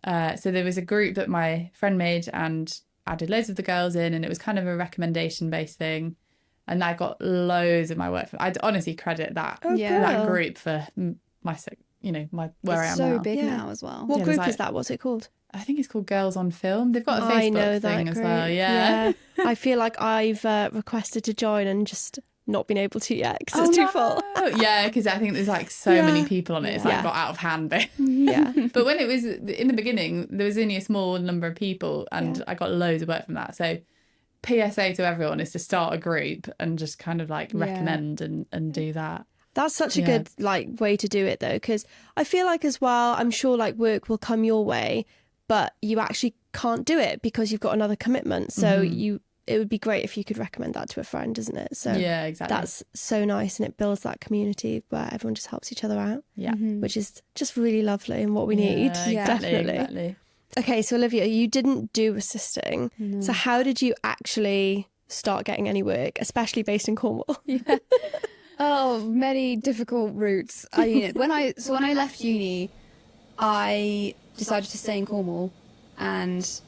So there was a group that my friend made, and added loads of the girls in, and it was kind of a recommendation based thing, and I got loads of my work. I'd honestly credit that group for my where I am now.
So big now as well.
What group is that? What's it called?
I think it's called Girls on Film. They've got a Facebook thing as well. Yeah.
I feel like I've requested to join and just not been able to yet because it's too full.
Yeah, because I think there's like so many people on it. It's like got out of hand.
Yeah.
But when it was in the beginning, there was only a small number of people, and I got loads of work from that. So PSA to everyone is to start a group and just kind of like recommend and do that.
That's such a good way to do it though, because I feel like as well, I'm sure like work will come your way, but you actually can't do it because you've got another commitment. So it would be great if you could recommend that to a friend, isn't it? So
yeah, exactly.
That's so nice, and it builds that community where everyone just helps each other out.
Yeah.
Which is just really lovely and what we need.
Exactly.
Okay, so Olivia, you didn't do assisting. No. So how did you actually start getting any work, especially based in Cornwall?
Yeah. Oh, many difficult routes. When I left uni, I decided to stay in Cornwall, and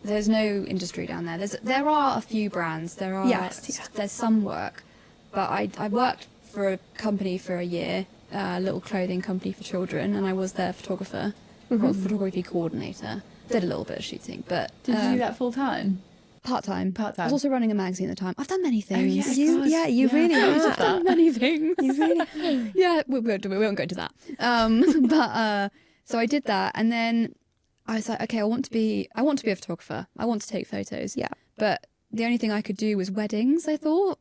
there's no industry down there. There are a few brands. There's some work, but I worked for a company for a year, a little clothing company for children, and I was their photographer, photography coordinator. Did a little bit of shooting, but
did you do that full time?
Part-time. I was also running a magazine at the time. I've done many things.
Oh,
you really have.
I've done many things. You really Yeah, we won't go into that. So I did that, and then I was like, okay, I want to be a photographer. I want to take photos.
Yeah.
But the only thing I could do was weddings, I thought.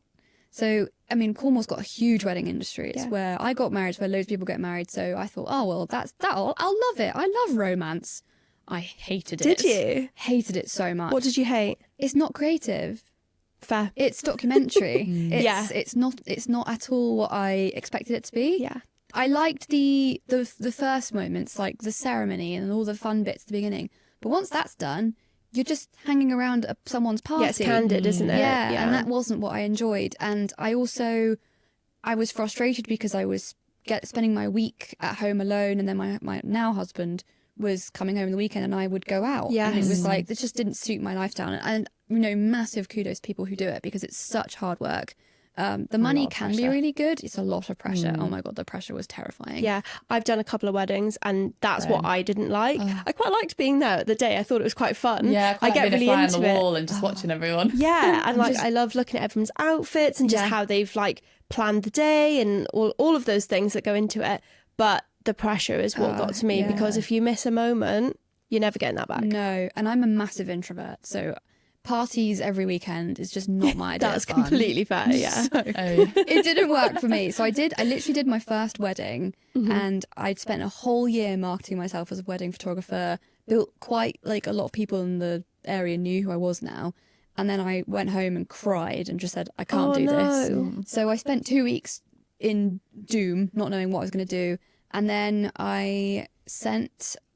So, I mean, Cornwall's got a huge wedding industry. It's where I got married, it's where loads of people get married. So I thought, oh, well, I'll love it. I love romance. I hated it.
Did you?
Hated it so much.
What did you hate?
It's not creative.
Fair.
It's documentary. It's not at all what I expected it to be.
Yeah.
I liked the first moments, like the ceremony and all the fun bits at the beginning. But once that's done, you're just hanging around someone's party.
Yeah, it's candid, isn't it?
Yeah, and that wasn't what I enjoyed. And I was frustrated because I was spending my week at home alone, and then my now husband was coming home on the weekend and I would go out.
Yes.
And it was like, it just didn't suit my lifestyle. And you know, massive kudos to people who do it because it's such hard work. The money can be really good. It's a lot of pressure. Oh my God, the pressure was terrifying.
Yeah, I've done a couple of weddings and that's what I didn't like. I quite liked being there at the day. I thought it was quite fun.
Yeah,
I get really
on
into
the
it.
wall and just watching everyone.
Yeah, and like I love looking at everyone's outfits and just how they've like planned the day and all of those things that go into it. But the pressure is what got to me because if you miss a moment, you're never getting that back.
No, and I'm a massive introvert, so parties every weekend is just not my idea.
That's
of fun.
completely fair, yeah.
So, it didn't work for me. So I literally did my first wedding and I'd spent a whole year marketing myself as a wedding photographer, built quite like a lot of people in the area knew who I was now. And then I went home and cried and just said, I can't do this. So I spent 2 weeks in doom, not knowing what I was going to do. And then I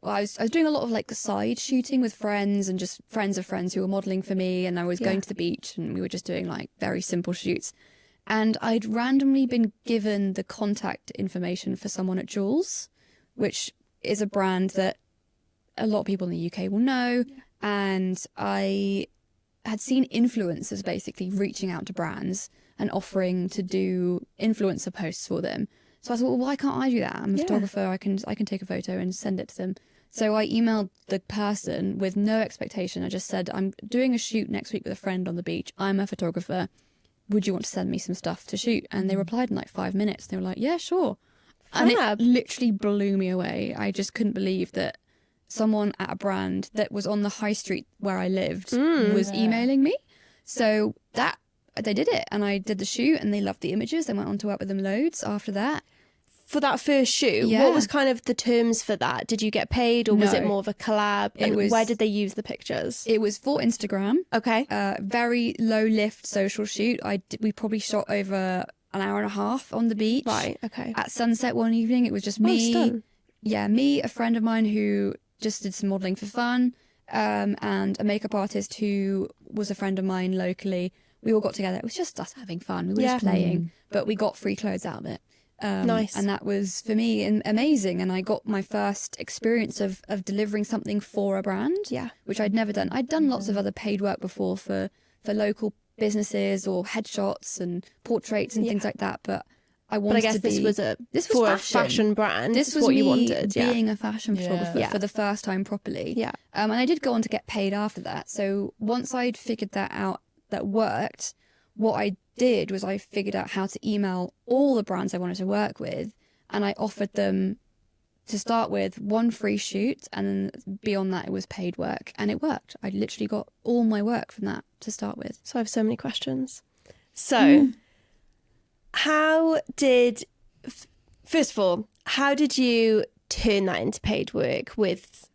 was doing a lot of like side shooting with friends and just friends of friends who were modelling for me. And I was going to the beach and we were just doing like very simple shoots. And I'd randomly been given the contact information for someone at Jules, which is a brand that a lot of people in the UK will know. And I had seen influencers basically reaching out to brands and offering to do influencer posts for them. So I thought, well, why can't I do that? I'm a photographer. I can take a photo and send it to them. So I emailed the person with no expectation. I just said, I'm doing a shoot next week with a friend on the beach. I'm a photographer. Would you want to send me some stuff to shoot? And they replied in like 5 minutes. They were like, yeah, sure. And it literally blew me away. I just couldn't believe that someone at a brand that was on the high street where I lived was emailing me. So they did it. And I did the shoot and they loved the images. They went on to work with them loads after that.
For that first shoot, what was kind of the terms for that? Did you get paid or was it more of a collab? And where did they use the pictures?
It was for Instagram.
Okay.
Very low lift social shoot. We probably shot over an hour and a half on the beach.
Right, okay.
At sunset one evening. It was just me. Me, a friend of mine who just did some modelling for fun, and a makeup artist who was a friend of mine locally. We all got together. It was just us having fun. We were just playing, but we got free clothes out of it.
Nice.
And that was for me amazing. And I got my first experience of delivering something for a brand, which I'd never done. I'd done lots of other paid work before for local businesses or headshots and portraits and things like that. But I wanted to be...
this was a fashion brand.
This was
what
me
you wanted.
Being a fashion photographer for the first time properly.
Yeah.
And I did go on to get paid after that. So once I'd figured that out, that worked, what I did was I figured out how to email all the brands I wanted to work with, and I offered them to start with one free shoot, and then beyond that it was paid work, and it worked. I literally got all my work from that to start with.
So I have so many questions. So how did you turn that into paid work with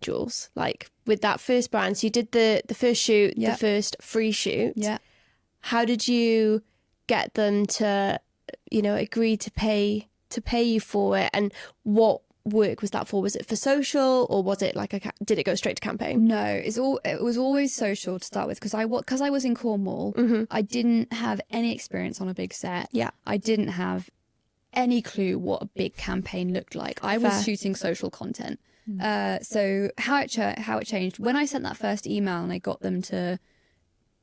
Jules? Like with that first brand, so you did the first shoot, the first free shoot.
Yeah.
How did you get them to, agree to pay you for it? And what work was that for? Was it for social, or was it like did it go straight to campaign?
No, it was always social to start with, because I was in Cornwall. I didn't have any experience on a big set.
Yeah,
I didn't have any clue what a big campaign looked like. I was shooting social content. So how it changed when I sent that first email and I got them to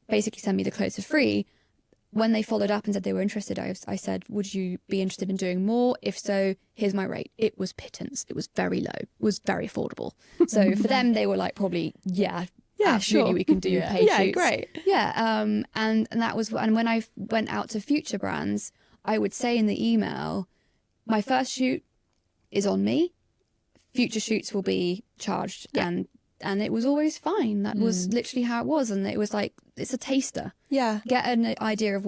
basically send me the clothes for free. When they followed up and said they were interested, I said, would you be interested in doing more? If so, here's my rate. It was pittance. It was very low. It was very affordable. So for them, they were like, probably, absolutely, sure. We can do paid shoots.
Great.
Yeah, and that was, and when I went out to future brands, I would say in the email, my first shoot is on me. Future shoots will be charged, and it was always fine. That was literally how it was, and it was like, it's a taster.
Yeah,
get an idea of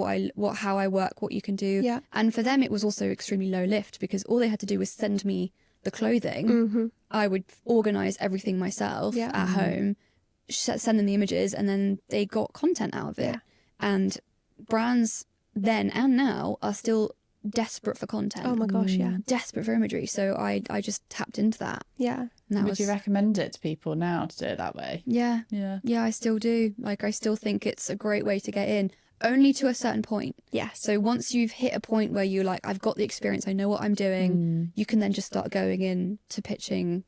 how I work, what you can do. Yeah, and for them it was also extremely low lift, because all they had to do was send me the clothing. I would organise everything myself at home, send them the images, and then they got content out of it. And brands then and now are still desperate for content.
Oh my gosh,
desperate for imagery. So I just tapped into that.
Would you recommend it to people now to do it that way?
Yeah, I still do. Like, I still think it's a great way to get in, only to a certain point. So once you've hit a point where you're like, I've got the experience, I know what I'm doing, you can then just start going in to pitching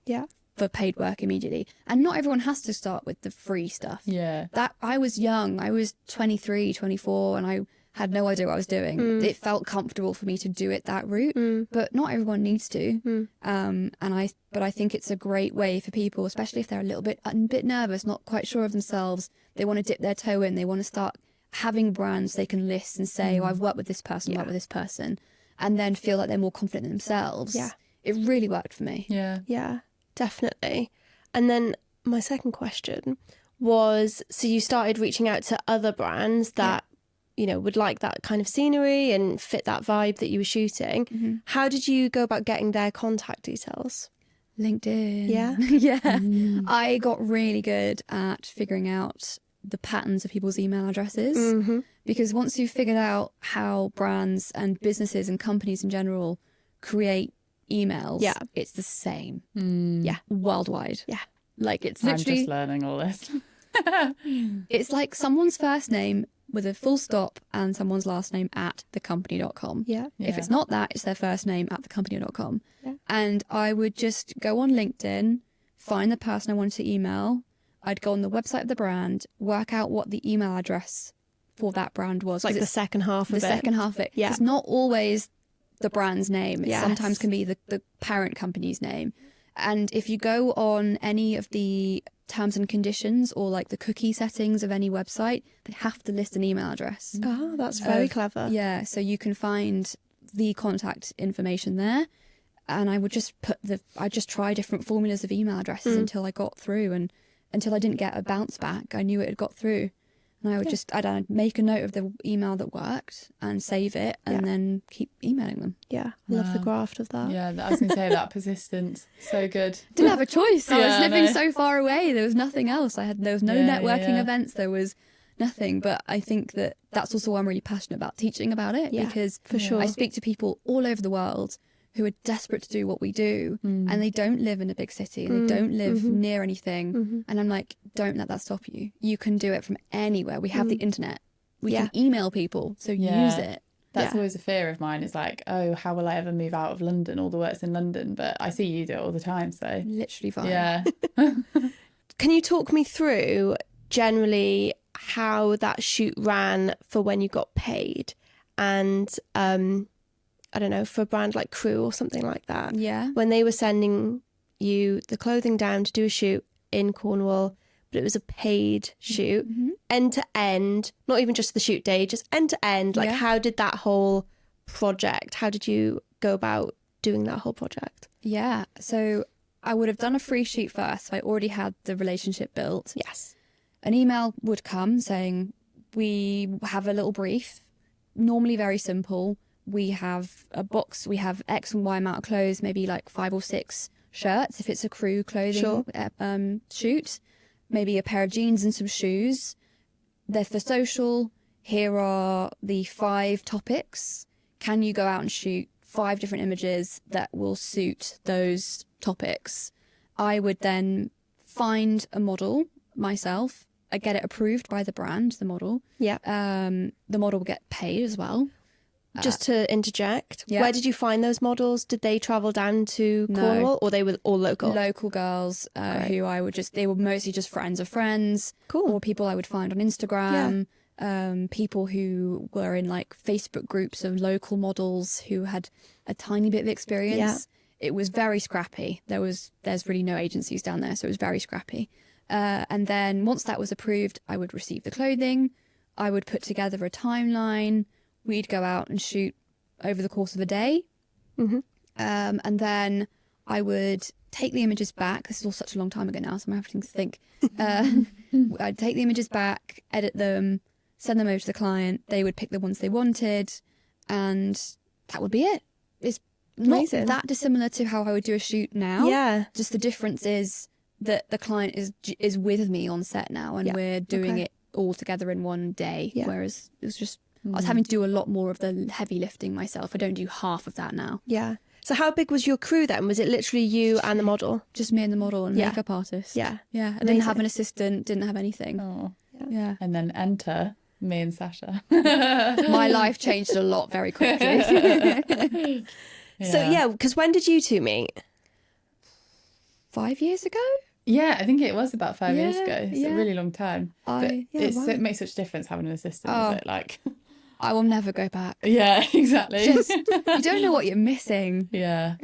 for paid work immediately. And not everyone has to start with the free stuff.
Yeah.
That I was young. I was 23, 24, and I had no idea what I was doing. It felt comfortable for me to do it that route, but not everyone needs to. But I think it's a great way for people, especially if they're a bit nervous, not quite sure of themselves. They want to dip their toe in. They want to start having brands they can list and say, "Oh, I've worked with this person, worked with this person," and then feel like they're more confident in themselves.
Yeah,
it really worked for me.
Yeah, definitely. And then my second question was: so you started reaching out to other brands that would like that kind of scenery and fit that vibe that you were shooting. How did you go about getting their contact details?
LinkedIn.
Yeah?
Yeah. I got really good at figuring out the patterns of people's email addresses, because once you've figured out how brands and businesses and companies in general create emails, it's the same. Worldwide.
Yeah.
Like it's
I'm
literally...
just learning all this.
It's like someone's first name with a full stop and someone's last name at thecompany.com.
Yeah.
If it's not that, it's their first name at thecompany.com.
Yeah.
And I would just go on LinkedIn, find the person I wanted to email. I'd go on the website of the brand, work out what the email address for that brand was.
Like the second half of it.
The second half of it.
Yeah.
It's not always the brand's name. It
Yes.
sometimes can be the parent company's name. And if you go on any of the terms and conditions or like the cookie settings of any website, they have to list an email address.
Oh, that's very clever.
Yeah, so you can find the contact information there. And I would just try different formulas of email addresses until I got through, and until I didn't get a bounce back, I knew it had got through. And I would I'd make a note of the email that worked and save it and then keep emailing them.
Yeah, I love the graft of that.
Yeah, I was going to say that persistence. So good.
Didn't have a choice. I was
Yeah,
living
no.
so far away. There was nothing else. There was no networking events. There was nothing. But I think that's also why I'm really passionate about teaching about it, because
for sure.
I speak to people all over the world who are desperate to do what we do, and they don't live in a big city, and they don't live near anything. And I'm like, don't let that stop you. You can do it from anywhere. We have the internet. We can email people, so use it.
That's always a fear of mine. It's like, oh, how will I ever move out of London? All the work's in London, but I see you do it all the time. So
Literally fine.
yeah.
Can you talk me through generally how that shoot ran for when you got paid? And I don't know, for a brand like Crew or something like that.
Yeah.
When they were sending you the clothing down to do a shoot in Cornwall, but it was a paid shoot, end to end, not even just the shoot day, just end to end. Like, how did that whole project, how did you go about doing that whole project?
Yeah. So I would have done a free shoot first. So I already had the relationship built.
Yes.
An email would come saying, we have a little brief, normally very simple. We have a box, we have X and Y amount of clothes, maybe like 5 or 6 shirts if it's a crew clothing shoot, maybe a pair of jeans and some shoes. They're for social. Here are the 5 topics. Can you go out and shoot 5 different images that will suit those topics? I would then find a model myself. I get it approved by the brand, the model.
Yeah.
The model will get paid as well.
Just to interject, where did you find those models? Did they travel down to Cornwall, or they were all local?
Local girls who they were mostly just friends of friends.
Cool.
Or people I would find on Instagram. People who were in like Facebook groups of local models who had a tiny bit of experience. Yeah. It was very scrappy. There's really no agencies down there, so it was very scrappy. And then once that was approved, I would receive the clothing. I would put together a timeline. We'd go out and shoot over the course of a day. And then I would take the images back. This is all such a long time ago now, so I'm having to think. I'd take the images back, edit them, send them over to the client. They would pick the ones they wanted, and that would be it. It's not that dissimilar to how I would do a shoot now.
Yeah.
Just the difference is that the client is with me on set now, and we're doing it all together in one day. Yeah. Whereas it was just... I was having to do a lot more of the heavy lifting myself. I don't do half of that now.
Yeah. So how big was your crew then? Was it literally you and the model?
Just me and the model and makeup artist.
Yeah.
Yeah. I didn't have an assistant, didn't have anything.
Oh.
Yeah.
And then enter me and Sasha.
My life changed a lot very quickly.
So, because when did you two meet?
5 years ago.
Yeah, I think it was about 5 years
Yeah,
ago. It's
yeah.
a really long time. But it makes such a difference having an assistant,
Oh.
is it? Like,
I will never go back.
yeah, exactly.
You don't know what you're missing.
Yeah.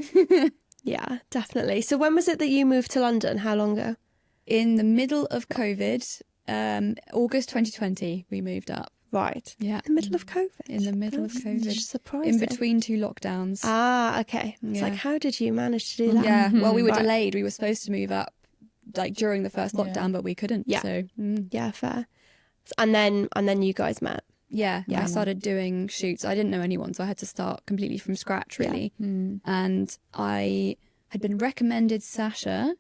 Yeah, definitely. So when was it that you moved to London? How long ago?
In the middle of COVID, August 2020, we moved up.
Right.
Yeah.
In the middle of COVID?
In the middle of COVID.
Surprising.
In between two lockdowns.
Ah, okay. It's
Yeah.
like, how did you manage to do that?
Yeah, well, we were
Right.
delayed. We were supposed to move up like during the first lockdown, but we couldn't.
Yeah.
So,
Yeah, fair. And then you guys met.
yeah, I started doing shoots. I didn't know anyone, so I had to start completely from scratch, really. And I had been recommended Sasha,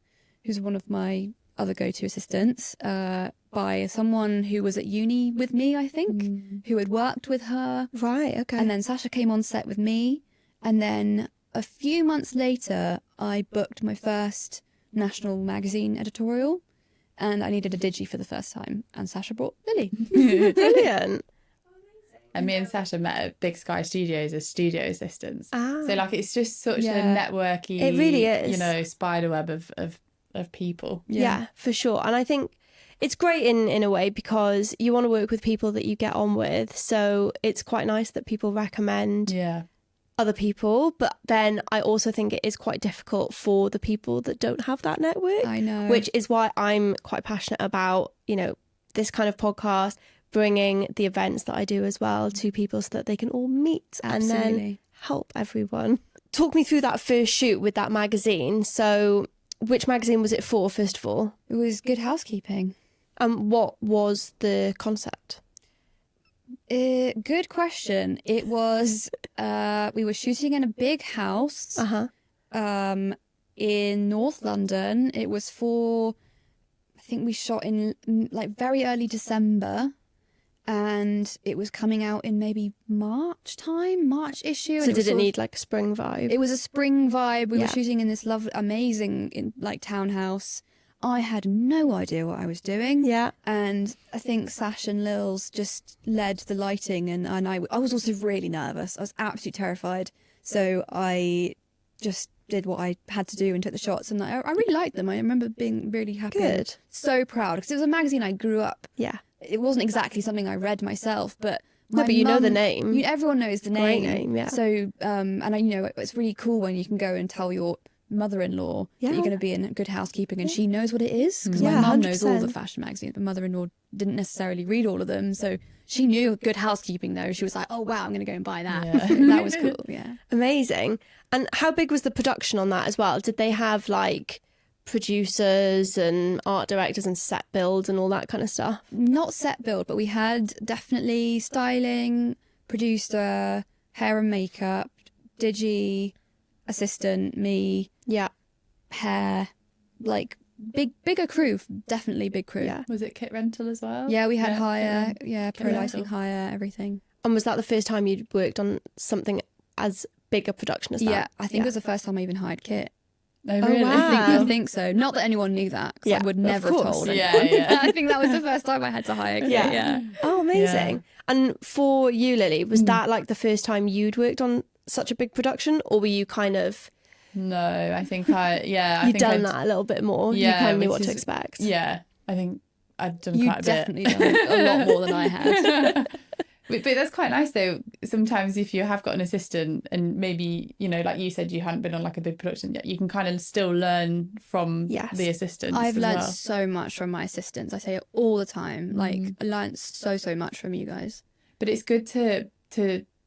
who's one of my other go-to assistants, by someone who was at uni with me, I think, who had worked with her.
Right, okay.
And then Sasha came on set with me. And then a few months later, I booked my first national magazine editorial. And I needed a digi for the first time. And Sasha brought Lily.
Brilliant.
And me and Sasha met at Big Sky Studios as studio assistants.
Ah.
So like it's just such a
Yeah.
networky,
It really is.
you know, spider web of people.
Yeah, for sure. And I think it's great in a way because you want to work with people that you get on with. So it's quite nice that people recommend
Yeah.
other people. But then I also think it is quite difficult for the people that don't have that network.
I know.
Which is why I'm quite passionate about, you know, this kind of podcast, bringing the events that I do as well to people so that they can all meet and then
Absolutely.
help everyone. Talk me through that first shoot with that magazine. So which magazine was it for, first of all?
It was Good Housekeeping.
What was the concept?
Good question. It was, we were shooting in a big house in North London. It was for, I think we shot in like very early December. And it was coming out in maybe March issue.
So
and
did it need like a spring vibe?
It was a spring vibe. We
Yeah.
were shooting in this lovely, amazing, like townhouse. I had no idea what I was doing.
Yeah.
And I think Sash and Lils just led the lighting, and I was also really nervous. I was absolutely terrified. So I just did what I had to do and took the shots, and I really liked them. I remember being really happy. and
Good.
So proud because it was a magazine I grew up.
Yeah.
It wasn't exactly something I read myself, but
No, but you know the name.
Everyone knows the
Great
name.
name, yeah.
So, and I, it's really cool when you can go and tell your mother-in-law that you're going to be in Good Housekeeping, and she knows what it is because
Yeah,
my mum knows all the
100%.
fashion magazines. My mother-in-law didn't necessarily read all of them, so she knew Good Housekeeping though. She was like, "Oh wow, I'm going to go and buy that."
Yeah.
That was cool. Yeah.
Amazing. And how big was the production on that as well? Did they have like producers and art directors and set build and all that kind of stuff?
Not set build, but we had definitely styling, producer, hair and makeup, digi, assistant, me,
Yeah.
hair, like bigger crew, definitely big crew.
Yeah.
Was it kit rental as well?
Yeah, we had
Yeah,
hire, pro
Yeah.
lighting hire, everything.
And was that the first time you'd worked on something as big a production as that?
Yeah, I think it was the first time I even hired kit.
Oh, really?
wow.
I think so. Not that anyone knew that, 'cause
Yeah,
I would
of
never have
course.
told
Yeah,
anyone.
yeah.
I think that was the first time I had to hire kit.
Yeah.
Yeah.
Oh, amazing. And for you, Lily, was that like the first time you'd worked on such a big production, or were you kind of
No, I think I
you'd
think
done
I'd-
that a little bit more? You
Yeah,
kind of knew
which
what to
is-
expect.
Yeah, I think I'd done
You
quite a bit.
definitely done a lot more than I had.
But that's quite nice though. Sometimes if you have got an assistant and maybe, like you said, you hadn't been on like a big production yet, you can kind of still learn from
Yes.
the assistants.
I've
as
learned
well.
so much from my assistants. I say it all the time. Like, I learned so much from you guys.
But it's good to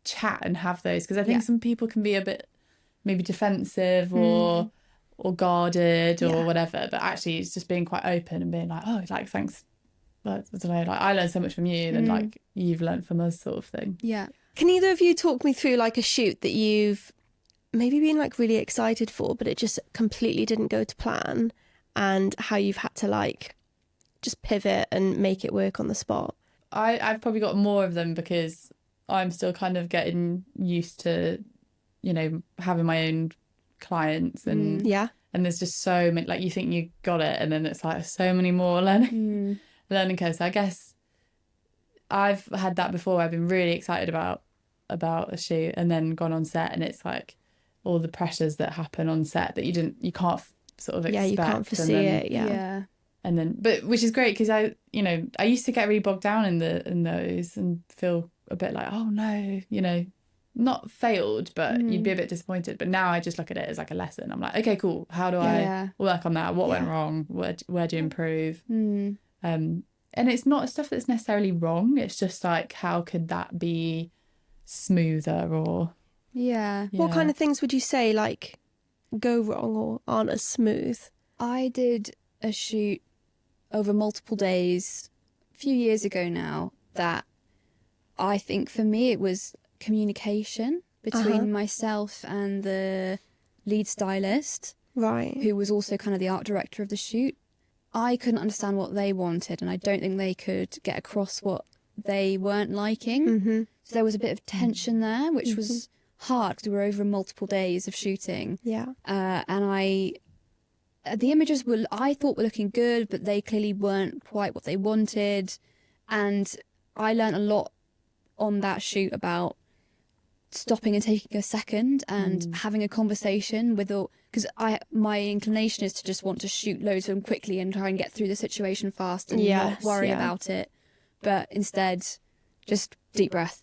chat and have those, because I think
Yeah.
some people can be a bit maybe defensive or guarded or
Yeah.
whatever. But actually it's just being quite open and being like, oh, like, thanks. Like, I don't know, like I learned so much from you than like you've learned from us, sort of thing.
Yeah.
Can either of you talk me through like a shoot that you've maybe been like really excited for, but it just completely didn't go to plan, and how you've had to like just pivot and make it work on the spot?
I've probably got more of them because I'm still kind of getting used to, having my own clients and
Yeah.
and there's just so many, like you think you got it and then it's like so many more learning curves. So I guess I've had that before. I've been really excited about a shoot and then gone on set and it's like all the pressures that happen on set that you can't sort of expect.
Yeah, you can't foresee it. Yeah.
And then, but which is great because I used to get really bogged down in those and feel a bit like, oh no, not failed, but you'd be a bit disappointed. But now I just look at it as like a lesson. I'm like, okay, cool. How do I work on that? What went wrong? Where do you improve? And it's not stuff that's necessarily wrong. It's just like, how could that be smoother or...
Yeah.
What kind of things would you say like go wrong or aren't as smooth?
I did a shoot over multiple days a few years ago now that I think for me it was communication between myself and the lead stylist,
right,
who was also kind of the art director of the shoot. I couldn't understand what they wanted, and I don't think they could get across what they weren't liking. So there was a bit of tension there, which was hard because we were over multiple days of shooting. And the images I thought were looking good, but they clearly weren't quite what they wanted. And I learned a lot on that shoot about stopping and taking a second and having a conversation with all, because my inclination is to just want to shoot loads of them quickly and try and get through the situation fast and not worry about it. But instead, just deep breath.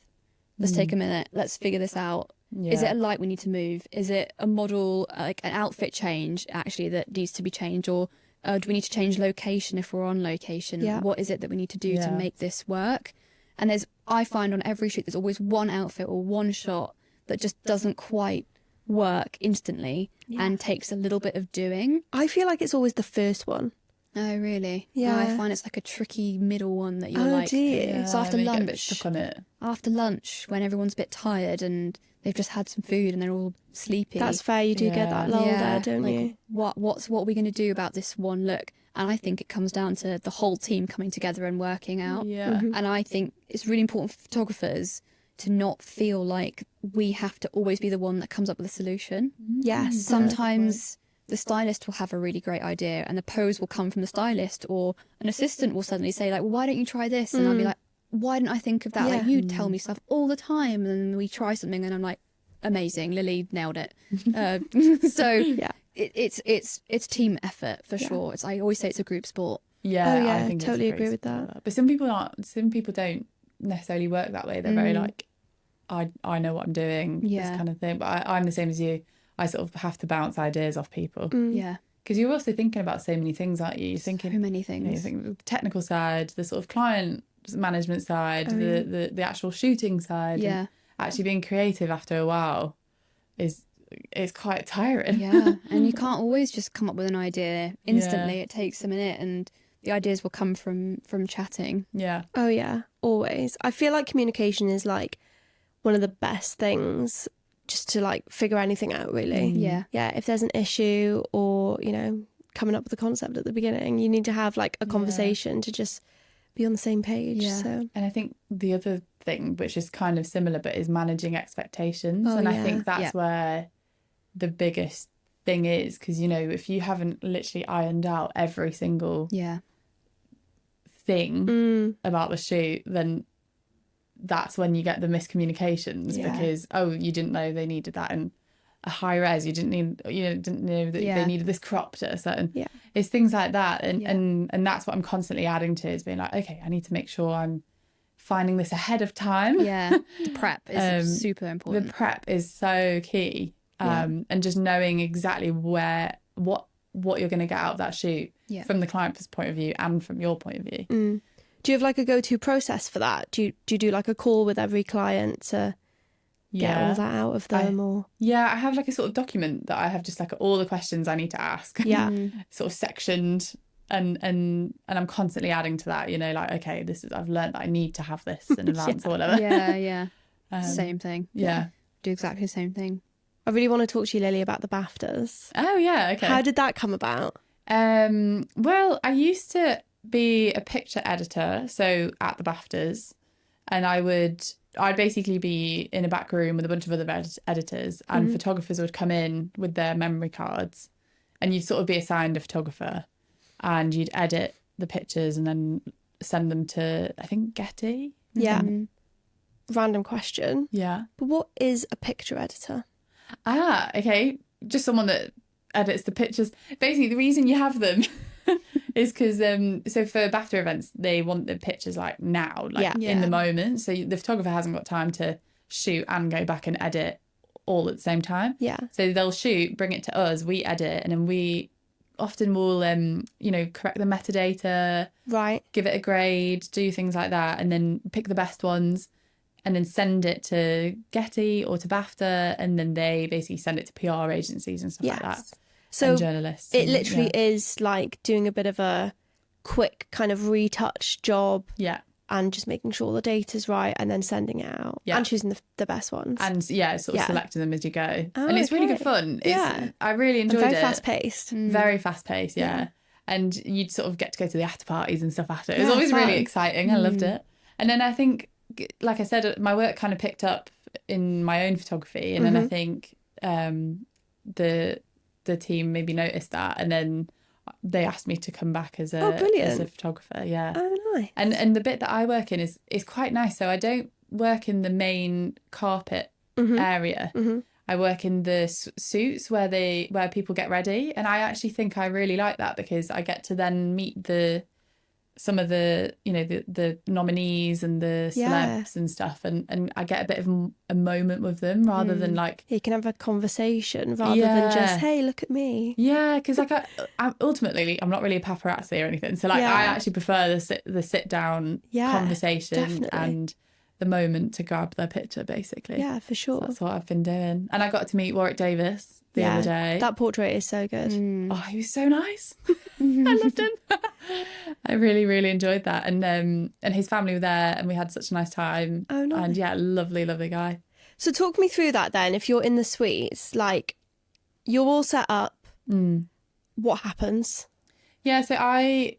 Let's take a minute. Let's figure this out. Yeah. Is it a light we need to move? Is it a model, like an outfit change actually that needs to be changed? Or do we need to change location if we're on location? What is it that we need to do to make this work? And I find on every shoot, there's always one outfit or one shot that just doesn't quite work instantly and takes a little bit of doing.
I feel like it's always the first one.
Oh, really?
Yeah.
I find it's like a tricky middle one that you're like...
dear.
So after lunch...
Get a bit stuck on it.
After lunch, when everyone's a bit tired and they've just had some food and they're all sleepy.
That's fair, you do get that lull there, don't you?
What are we going to do about this one look? And I think it comes down to the whole team coming together and working out.
Yeah.
And I think it's really important for photographers to not feel like we have to always be the one that comes up with a solution.
Yes.
Sometimes the stylist will have a really great idea and the pose will come from the stylist, or an assistant will suddenly say like, well, why don't you try this? And I'll be like, why didn't I think of that? Like, you tell me stuff all the time, and then we try something and I'm like, amazing, Lily nailed it. It's team effort for sure. I always say it's a group sport.
I think totally agree with that.
But some people don't necessarily work that way. They're very like, I know what I'm doing, this kind of thing. But I'm the same as you. I sort of have to bounce ideas off people. Because you're also thinking about so many things, aren't you? You're thinking
so many things.
You think the technical side, the sort of client management side, the actual shooting side.
Yeah.
And actually being creative after a while is quite tiring.
Yeah. And you can't always just come up with an idea instantly. It takes a minute, and the ideas will come from chatting.
Yeah.
Oh yeah, always. I feel like communication is like one of the best things just to like figure anything out, really.
Yeah.
If there's an issue or coming up with a concept at the beginning, you need to have like a conversation to just be on the same page. So
And I think the other thing, which is kind of similar but is managing expectations, I think that's where the biggest thing is, because if you haven't literally ironed out every single thing about the shoot, then that's when you get the miscommunications, because you didn't know they needed that in a high res, you didn't know that they needed this cropped at a certain it's things like that, and that's what I'm constantly adding to, is being like, okay, I need to make sure I'm finding this ahead of time.
The prep is super important.
The prep is so key, and just knowing exactly what you're going to get out of that shoot from the client's point of view and from your point of view.
Do you have like a go-to process for that? Do you do like a call with every client to get all that out of them?
I have like a sort of document that I have just like all the questions I need to ask. Sort of sectioned, and I'm constantly adding to that. Like, okay, I've learned that I need to have this in advance or whatever.
Same thing. Do exactly the same thing.
I really want to talk to you, Lily, about the BAFTAs.
Oh yeah, okay.
How did that come about?
Well, I used to be a picture editor, so at the BAFTAs, and I'd basically be in a back room with a bunch of other editors, and photographers would come in with their memory cards, and you'd sort of be assigned a photographer, and you'd edit the pictures and then send them to, I think, Getty.
Random question.
But
what is a picture editor?
Okay, just someone that edits the pictures. Basically, the reason you have them is because so for BAFTA events, they want the pictures like now, like in the moment. So the photographer hasn't got time to shoot and go back and edit all at the same time.
Yeah.
So they'll shoot, bring it to us, we edit, and then we often will, correct the metadata,
right,
give it a grade, do things like that, and then pick the best ones, and then send it to Getty or to BAFTA, and then they basically send it to PR agencies and stuff like that.
So
and journalists.
It literally is like doing a bit of a quick kind of retouch job.
Yeah.
And just making sure the data's right and then sending it out and choosing the best ones.
And sort of selecting them as you go.
Oh,
and it's really good fun. I really enjoyed
very
it.
Fast paced.
Very fast paced, yeah. And you'd sort of get to go to the after parties and stuff after. It was always really exciting. I loved it. And then I think, like I said, my work kind of picked up in my own photography. And then I think the team maybe noticed that. And then they asked me to come back as a photographer. Yeah.
Oh, nice.
And the bit that I work in is quite nice. So I don't work in the main carpet area. I work in the suits where people get ready, and I actually think I really like that because I get to then meet some of the the nominees and the celebs and stuff, and I get a bit of a moment with them rather than like
you can have a conversation rather than just, hey, look at me.
Yeah, because like ultimately I'm not really a paparazzi or anything, so like I actually prefer the sit down conversation
definitely.
And the moment to grab their picture, basically.
Yeah, for sure.
So that's what I've been doing, and I got to meet Warwick Davis the other day.
That portrait is so good.
Oh, he was so nice. I loved him. I really, really enjoyed that. And his family were there and we had such a nice time.
Oh, nice.
And yeah, lovely, lovely guy.
So talk me through that then. If you're in the suites, like you're all set up, what happens?
Yeah, so I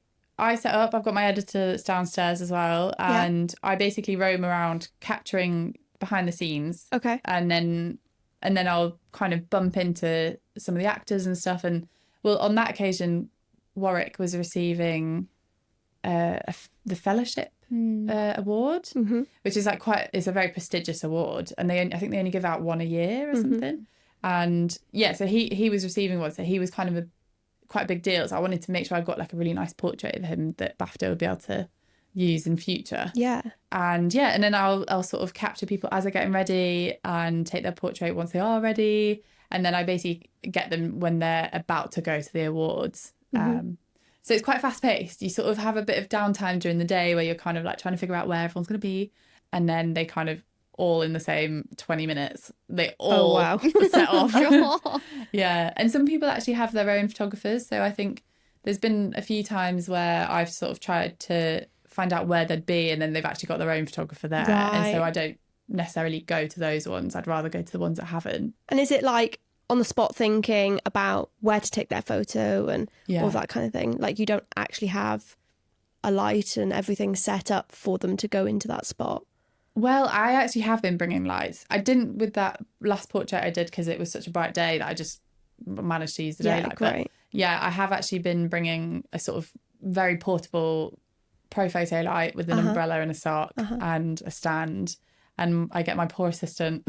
set up, I've got my editor that's downstairs as well. And I basically roam around capturing behind the scenes.
Okay.
And then I'll kind of bump into some of the actors and stuff. And well, on that occasion, Warwick was receiving the Fellowship Award, which is like it's a very prestigious award, and I think they only give out one a year or something. And yeah, so he was receiving one, so he was kind of quite a big deal. So I wanted to make sure I got like a really nice portrait of him that BAFTA would be able to use in future.
Yeah.
And then I'll sort of capture people as they're getting ready and take their portrait once they are ready, and then I basically get them when they're about to go to the awards. So it's quite fast paced. You sort of have a bit of downtime during the day where you're kind of like trying to figure out where everyone's going to be, and then they kind of all in the same 20 minutes they all set off. Yeah, and some people actually have their own photographers, so I think there's been a few times where I've sort of tried to find out where they'd be, and then they've actually got their own photographer there, and so I don't necessarily go to those ones. I'd rather go to the ones that haven't.
And is it like on the spot thinking about where to take their photo and all that kind of thing? Like you don't actually have a light and everything set up for them to go into that spot?
Well, I actually have been bringing lights. I didn't with that last portrait I did because it was such a bright day that I just managed to use the daylight.
Great.
But yeah, I have actually been bringing a sort of very portable pro photo light with an umbrella and a sock and a stand. And I get my poor assistant,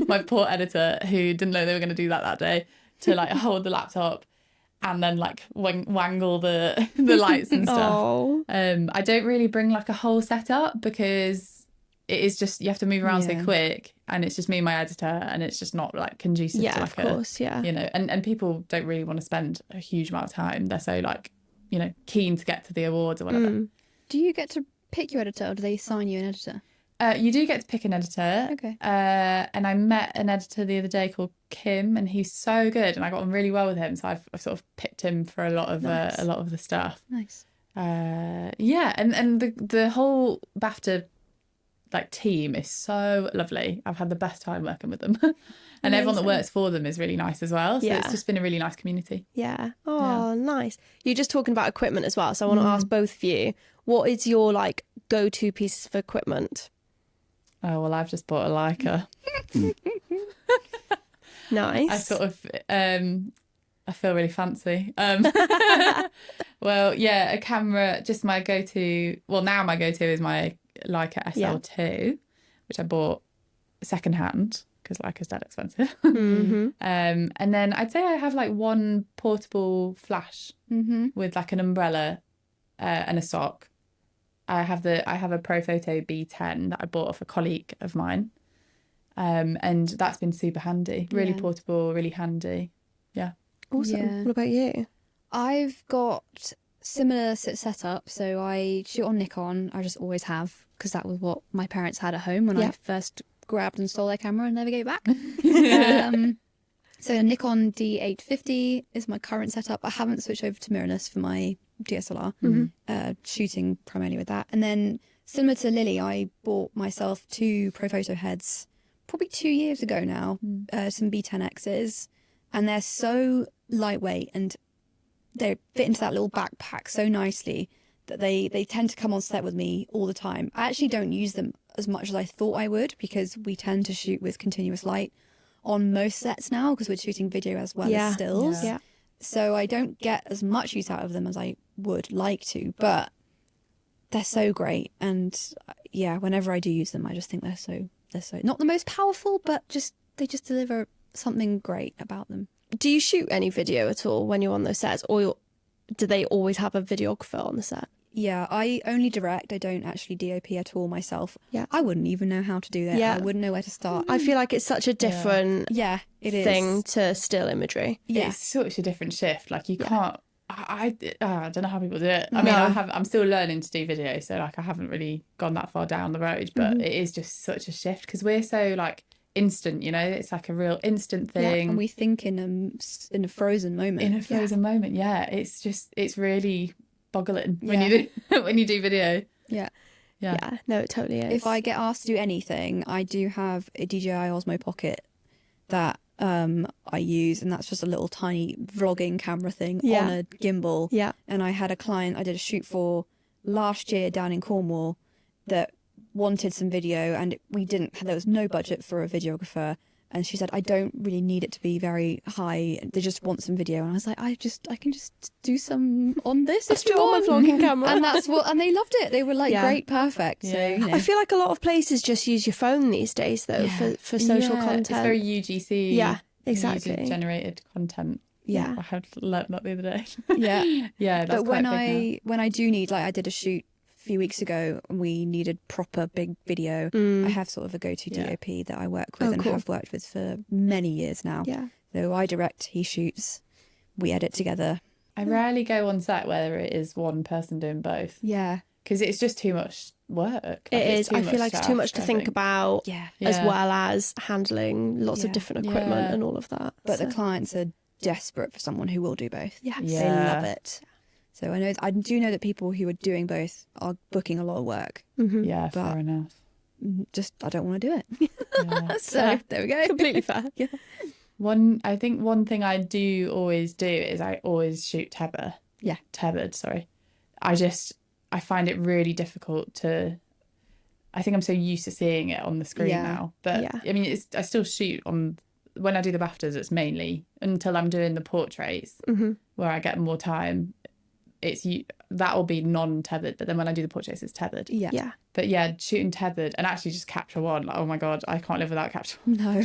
my poor editor, who didn't know they were going to do that day, to like hold the laptop and then like wangle the lights and stuff. I don't really bring like a whole setup because it is just, you have to move around so quick, and it's just me and my editor, and it's just not like conducive to like and people don't really want to spend a huge amount of time. They're so like, keen to get to the awards or whatever.
Do you get to pick your editor, or do they assign you an editor?
You do get to pick an editor.
Okay.
And I met an editor the other day called Kim, and he's so good, and I got on really well with him. So I've sort of picked him for a lot of the stuff.
Nice.
And the whole BAFTA like team is so lovely. I've had the best time working with them. And everyone that works for them is really nice as well. So it's just been a really nice community.
Yeah. Oh, nice. You're just talking about equipment as well. So I want to ask both of you, what is your like go-to pieces of equipment?
Oh, well, I've just bought a Leica.
Nice.
I sort of, I feel really fancy. Well, yeah, a camera, just my go-to. Well, now my go-to is my Leica SL2, which I bought secondhand. because like is dead expensive.
Mm-hmm.
And then I'd say I have like one portable flash with like an umbrella and a sock. I have a Profoto B10 that I bought off a colleague of mine, and that's been super handy. Really portable, really handy. Yeah.
Awesome.
Yeah.
What about you?
I've got similar setup. So I shoot on Nikon. I just always have, because that was what my parents had at home when I first grabbed and stole their camera and never gave it back. So a Nikon D850 is my current setup. I haven't switched over to mirrorless for my DSLR, shooting primarily with that. And then similar to Lily, I bought myself 2 Profoto heads probably 2 years ago now, some B10Xs, and they're so lightweight and they fit into that little backpack so nicely that they tend to come on set with me all the time. I actually don't use them as much as I thought I would, because we tend to shoot with continuous light on most sets now, because we're shooting video as well as stills.
Yeah.
So I don't get as much use out of them as I would like to, but they're so great. And yeah, whenever I do use them, I just think they're so not the most powerful, but they just deliver something great about them.
Do you shoot any video at all when you're on those sets, or do they always have a videographer on the set?
Yeah, I only direct. I don't actually DOP at all myself.
Yeah.
I wouldn't even know how to do that.
Yeah.
I wouldn't know where to start.
I feel like it's such a different thing to still imagery.
Yeah.
It's such a different shift. Like you can't. I don't know how people do it. I mean, I'm still learning to do video, so like I haven't really gone that far down the road. But it is just such a shift, because we're so like instant, you know. It's like a real instant thing,
and we think in a frozen moment.
In a frozen moment, it's really boggling when you do video.
Yeah.
No, it totally is.
If I get asked to do anything, I do have a DJI Osmo Pocket that I use, and that's just a little tiny vlogging camera thing on a gimbal.
Yeah.
And I had a client I did a shoot for last year down in Cornwall that wanted some video, and there was no budget for a videographer, and she said, I don't really need it to be very high, they just want some video. And I was like, I can just do some on this if you want.
On my vlogging camera.
And they loved it. They were like, great, perfect. So you know.
I feel like a lot of places just use your phone these days though for social content.
It's very UGC.
Yeah, exactly.
User generated content.
Yeah.
I had learnt that the other day.
Yeah.
That's
but when I do need, like I did a shoot a few weeks ago and we needed proper big video, I have sort of a go-to DOP that I work with have worked with for many years now.
Yeah.
So I direct, he shoots, we edit together.
I rarely go on set where it is one person doing both.
Yeah.
Because it's just too much work. Like,
it is. I feel like it's too much to think about, as well as handling lots of different equipment and all of that.
But the clients are desperate for someone who will do both.
Yeah.
They love it. So I do know that people who are doing both are booking a lot of work.
Mm-hmm.
Yeah, fair enough.
Just I don't want to do it. So there we go.
Completely fair.
Yeah.
I think one thing I do always do is I always shoot tethered. Sorry. I find it really difficult to. I think I'm so used to seeing it on the screen now. But I mean, I still shoot on. When I do the BAFTAs, it's mainly until I'm doing the portraits where I get more time. That'll be non-tethered, but then when I do the portraits, it's tethered.
Yeah.
But shooting tethered and actually just capture one. Like, oh my god, I can't live without capture.
No.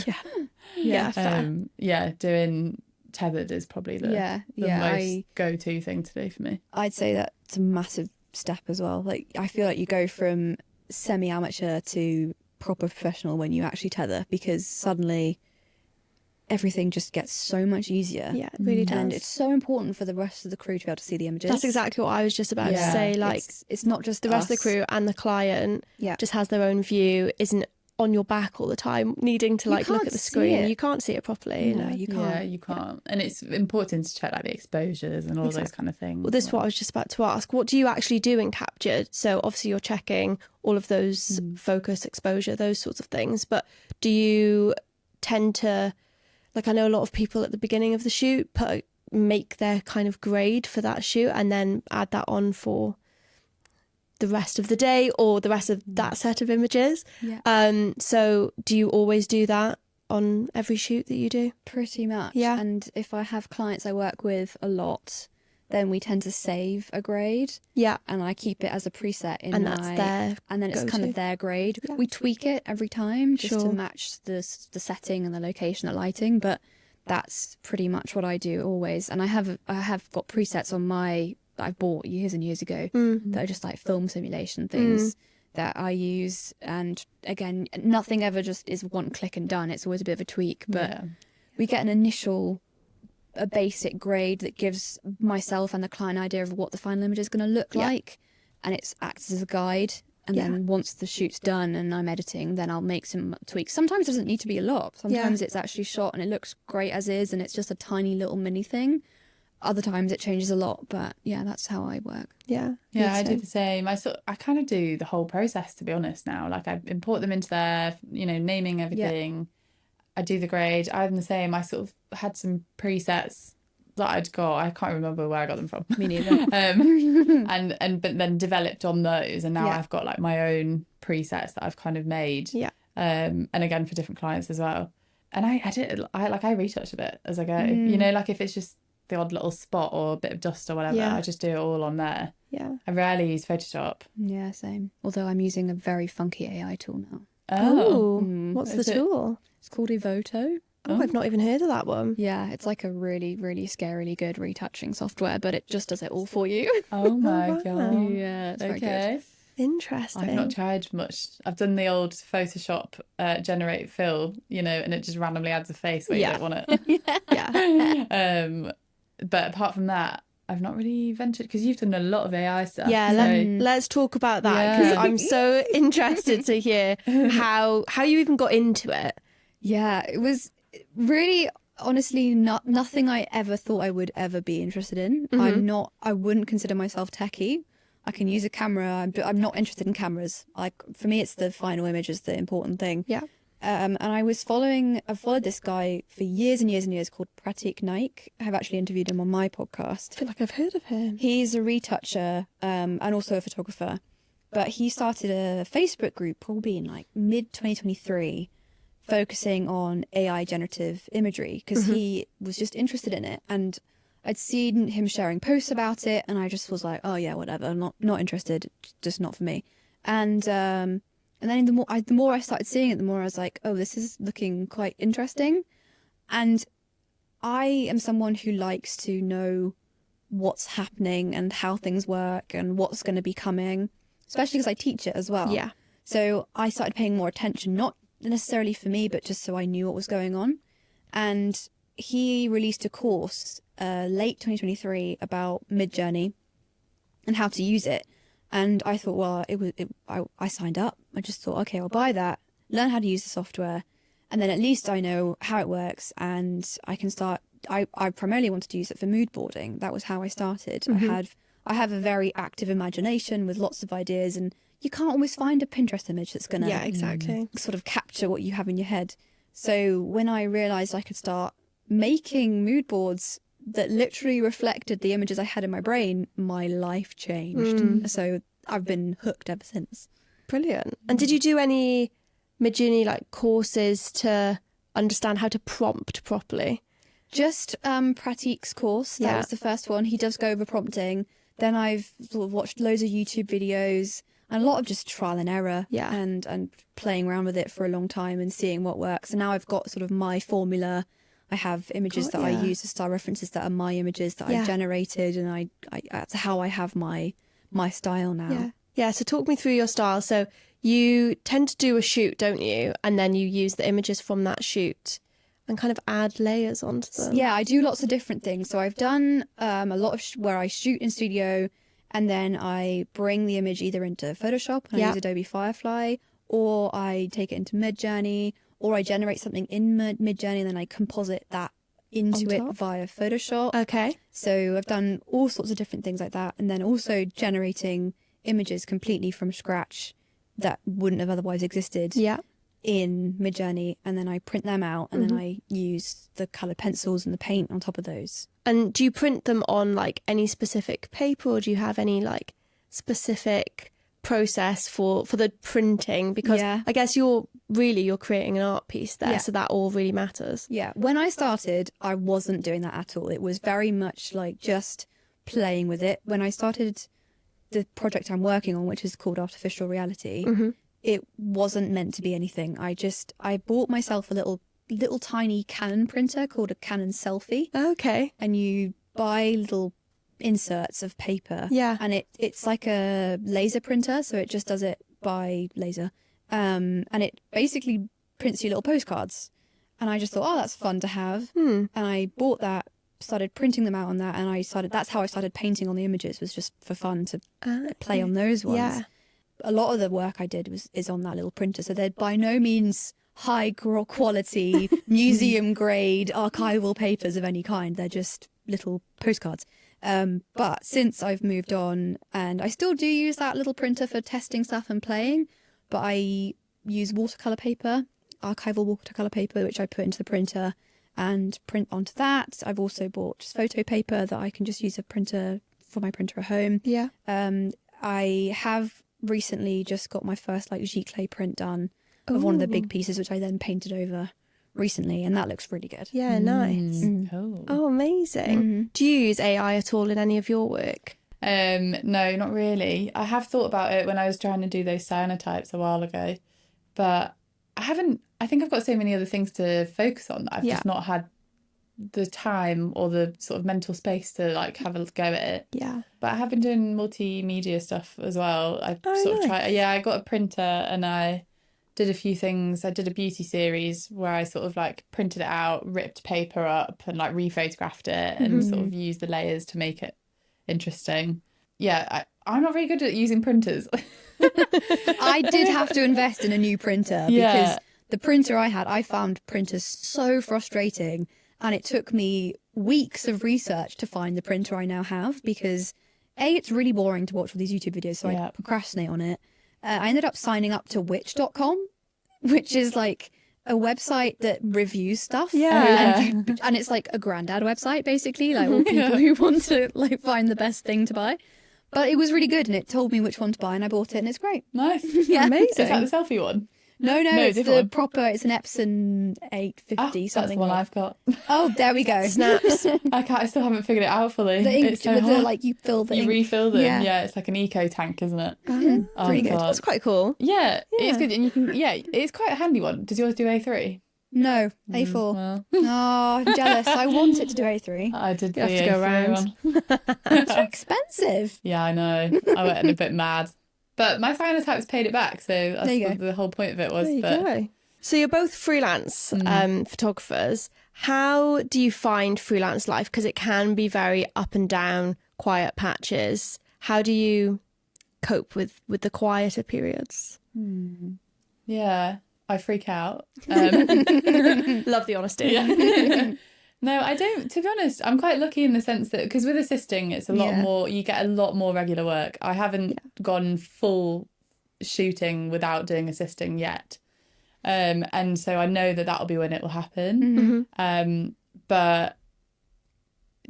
Doing tethered is probably the most go-to thing to do for me.
I'd say that's a massive step as well. Like I feel like you go from semi-amateur to proper professional when you actually tether, because suddenly everything just gets so much easier.
Yeah, it really does.
And it's so important for the rest of the crew to be able to see the images.
That's exactly what I was just about to say. Like,
it's not just
the rest of the crew and the client just has their own view, isn't on your back all the time, needing to like look at the screen. You can't see it properly.
No, you can't.
Yeah, you can't. And it's important to check like the exposures and all those kind of things.
Well, this is what I was just about to ask. What do you actually do in capture? So obviously you're checking all of those focus, exposure, those sorts of things. But do you tend to, like, I know a lot of people at the beginning of the shoot make their kind of grade for that shoot and then add that on for the rest of the day or the rest of that set of images.
Yeah.
So do you always do that on every shoot that you do?
Pretty much.
Yeah.
And if I have clients I work with a lot, then we tend to save a grade.
Yeah.
And I keep it as a preset in
And
my...
that's their
And then it's kind
go-to.
of their grade.
Yeah.
We tweak it every time just
Sure.
to match the setting and the location, the lighting, but that's pretty much what I do always. And I have got presets on my... that I've bought years and years ago that are just like film simulation things that I use. And again, nothing ever just is one click and done. It's always a bit of a tweak, but we get a basic grade that gives myself and the client an idea of what the final image is going to look like, and it acts as a guide. And then once the shoot's done and I'm editing, then I'll make some tweaks. Sometimes it doesn't need to be a lot. Sometimes it's actually shot and it looks great as is, and it's just a tiny little mini thing. Other times it changes a lot, but yeah, that's how I work.
Yeah.
I do the same. I kind of do the whole process, to be honest now. Like I import them into there, naming everything. I do the grade. I'm the same. I sort of had some presets that I'd got. I can't remember where I got them from.
Me neither.
But then developed on those, and now I've got like my own presets that I've kind of made.
Yeah.
And again for different clients as well. And I retouch a bit as I go. Like if it's just the odd little spot or a bit of dust or whatever, I just do it all on there.
Yeah.
I rarely use Photoshop.
Yeah, same. Although I'm using a very funky AI tool now.
Oh, what's the tool?
It's called Evoto.
Oh, I've not even heard of that one.
Yeah, it's like a really, really scarily good retouching software, but it just does it all for you.
Oh my god.
Yeah, it's very good.
Interesting.
I've not tried much. I've done the old Photoshop generate fill, and it just randomly adds a face where you don't want it. But apart from that, I've not really ventured, because you've done a lot of AI stuff.
Yeah, let's talk about that, because I'm so interested to hear how you even got into it.
Yeah, it was really, honestly, nothing I ever thought I would ever be interested in. I wouldn't consider myself techie. I can use a camera, but I'm not interested in cameras. Like, for me, it's the final image is the important thing.
Yeah.
And I've followed this guy for years and years and years called Pratik Naik. I've actually interviewed him on my podcast.
I feel like I've heard of him.
He's a retoucher and also a photographer. But he started a Facebook group probably in like mid-2023 focusing on AI generative imagery, because he was just interested in it. And I'd seen him sharing posts about it, and I just was like, oh yeah, whatever, not interested, just not for me. And then the more I started seeing it, the more I was like, oh, this is looking quite interesting. And I am someone who likes to know what's happening and how things work and what's going to be coming, especially because I teach it as well.
Yeah.
So I started paying more attention, not necessarily for me, but just so I knew what was going on. And he released a course late 2023 about Midjourney and how to use it. And I thought, well, I signed up. I just thought, okay, I'll buy that, learn how to use the software, and then at least I know how it works, and I can start. I primarily wanted to use it for mood boarding. That was how I started. I have a very active imagination with lots of ideas, and you can't always find a Pinterest image that's going to sort of capture what you have in your head. So when I realised I could start making mood boards that literally reflected the images I had in my brain, my life changed. So I've been hooked ever since.
Brilliant. And did you do any Midjourney courses to understand how to prompt properly?
Just Pratik's course. That was the first one. He does go over prompting. Then I've sort of watched loads of YouTube videos and a lot of just trial and error and playing around with it for a long time and seeing what works. And now I've got sort of my formula. I have images that I use as style references that are my images that I've generated, and I that's how I have my style now.
Yeah, so talk me through your style. So you tend to do a shoot, don't you? And then you use the images from that shoot and kind of add layers onto them.
Yeah, I do lots of different things. So I've done a lot of where I shoot in studio, and then I bring the image either into Photoshop and I use Adobe Firefly, or I take it into Midjourney, or I generate something in Midjourney and then I composite that into it via Photoshop.
Okay.
So I've done all sorts of different things like that, and then also generating images completely from scratch that wouldn't have otherwise existed in Midjourney, and then I print them out, and then I use the coloured pencils and the paint on top of those.
And do you print them on any specific paper, or do you have any specific process for the printing? Because I guess you're creating an art piece there, so that all really matters.
Yeah, when I started, I wasn't doing that at all. It was very much just playing with it. When I started the project I'm working on, which is called Artificial Reality, it wasn't meant to be anything. I bought myself a little tiny Canon printer called a Canon Selfie.
Okay.
And you buy little inserts of paper.
Yeah.
And it's like a laser printer, so it just does it by laser. And it basically prints you little postcards. And I just thought, oh, that's fun to have. And I bought that, started printing them out on that, and that's how I started painting on the images, was just for fun to play on those ones.
Yeah.
A lot of the work I did is on that little printer, so they're by no means high quality museum grade archival papers of any kind. They're just little postcards. But since I've moved on, and I still do use that little printer for testing stuff and playing, but I use watercolor paper, archival watercolor paper, which I put into the printer and print onto that. I've also bought just photo paper that I can just use a printer for my printer at home.
Yeah.
I have recently just got my first like giclée print done of one of the big pieces, which I then painted over recently, and that looks really good.
Yeah, nice.
Cool.
Oh, amazing. Do you use AI at all in any of your work?
No, not really. I have thought about it when I was trying to do those cyanotypes a while ago, but I think I've got so many other things to focus on that I've just not had the time or the sort of mental space to like have a go at it.
Yeah.
But I have been doing multimedia stuff as well. I I got a printer and I did a few things. I did a beauty series where I sort of like printed it out, ripped paper up and like rephotographed it and sort of used the layers to make it interesting. Yeah, I'm not very good at using printers.
I did have to invest in a new printer because the printer I found printers so frustrating, and it took me weeks of research to find the printer I now have because it's really boring to watch all these YouTube videos, so I procrastinate on it. I ended up signing up to witch.com, which is like a website that reviews stuff. And it's like a granddad website, basically, like all people who want to like find the best thing to buy. But it was really good, and it told me which one to buy, and I bought it, and it's great.
Nice.
Yeah.
Amazing.
Is that the selfie one?
No, it's the proper, it's an Epson 850 something.
That's the one I've got.
Oh, there we go.
Snaps.
I still haven't figured it out fully.
The ink,
it's so
with
hard.
the, like, you fill the
you
ink.
refill them.
Yeah.
Yeah, it's like an eco tank, isn't it?
Pretty good.
God.
That's quite cool.
Yeah, it's good, and you can. Yeah, it's quite a handy one. Does yours do A3?
No, A4.
Well,
Oh, I'm jealous. I want it to do A3.
I did.
You have
the
to go
A3
round.
one.
It's so expensive.
Yeah, I know. I went a bit mad, but my cyanotypes paid it back. So that's
There you
what
go.
the whole point of it was.
There you
But
go. So you're both freelance photographers. How do you find freelance life? Because it can be very up and down, quiet patches. How do you cope with the quieter periods?
yeah, I freak out.
Love the honesty.
Yeah. No, I don't. To be honest, I'm quite lucky in the sense that because with assisting, it's a lot more. You get a lot more regular work. I haven't gone full shooting without doing assisting yet, and so I know that that'll be when it will happen. But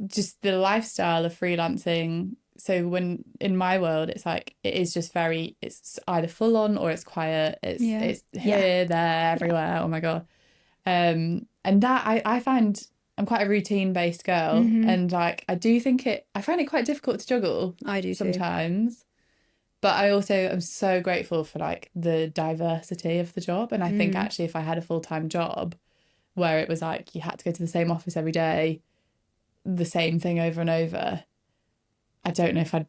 just the lifestyle of freelancing. So when in my world, it's like it is just very. It's either full on or it's quiet. It's here, there, everywhere. Oh my god, and that I find. I'm quite a routine-based girl, and like I find it quite difficult to juggle.
I do too.
Sometimes, but I also am so grateful for like the diversity of the job, and I think actually if I had a full-time job where it was like you had to go to the same office every day, the same thing over and over, I don't know if I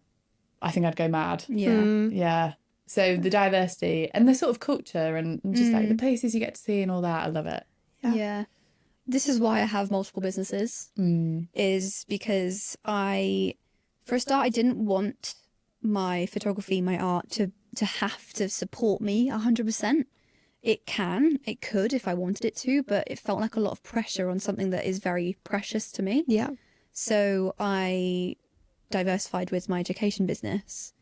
think I'd go mad. Yeah. So the diversity and the sort of culture and just like the places you get to see and all that, I love it.
Yeah. This is why I have multiple businesses, is because for a start, I didn't want my photography, my art to have to support me 100%. It could if I wanted it to, but it felt like a lot of pressure on something that is very precious to me.
Yeah.
So I diversified with my education business.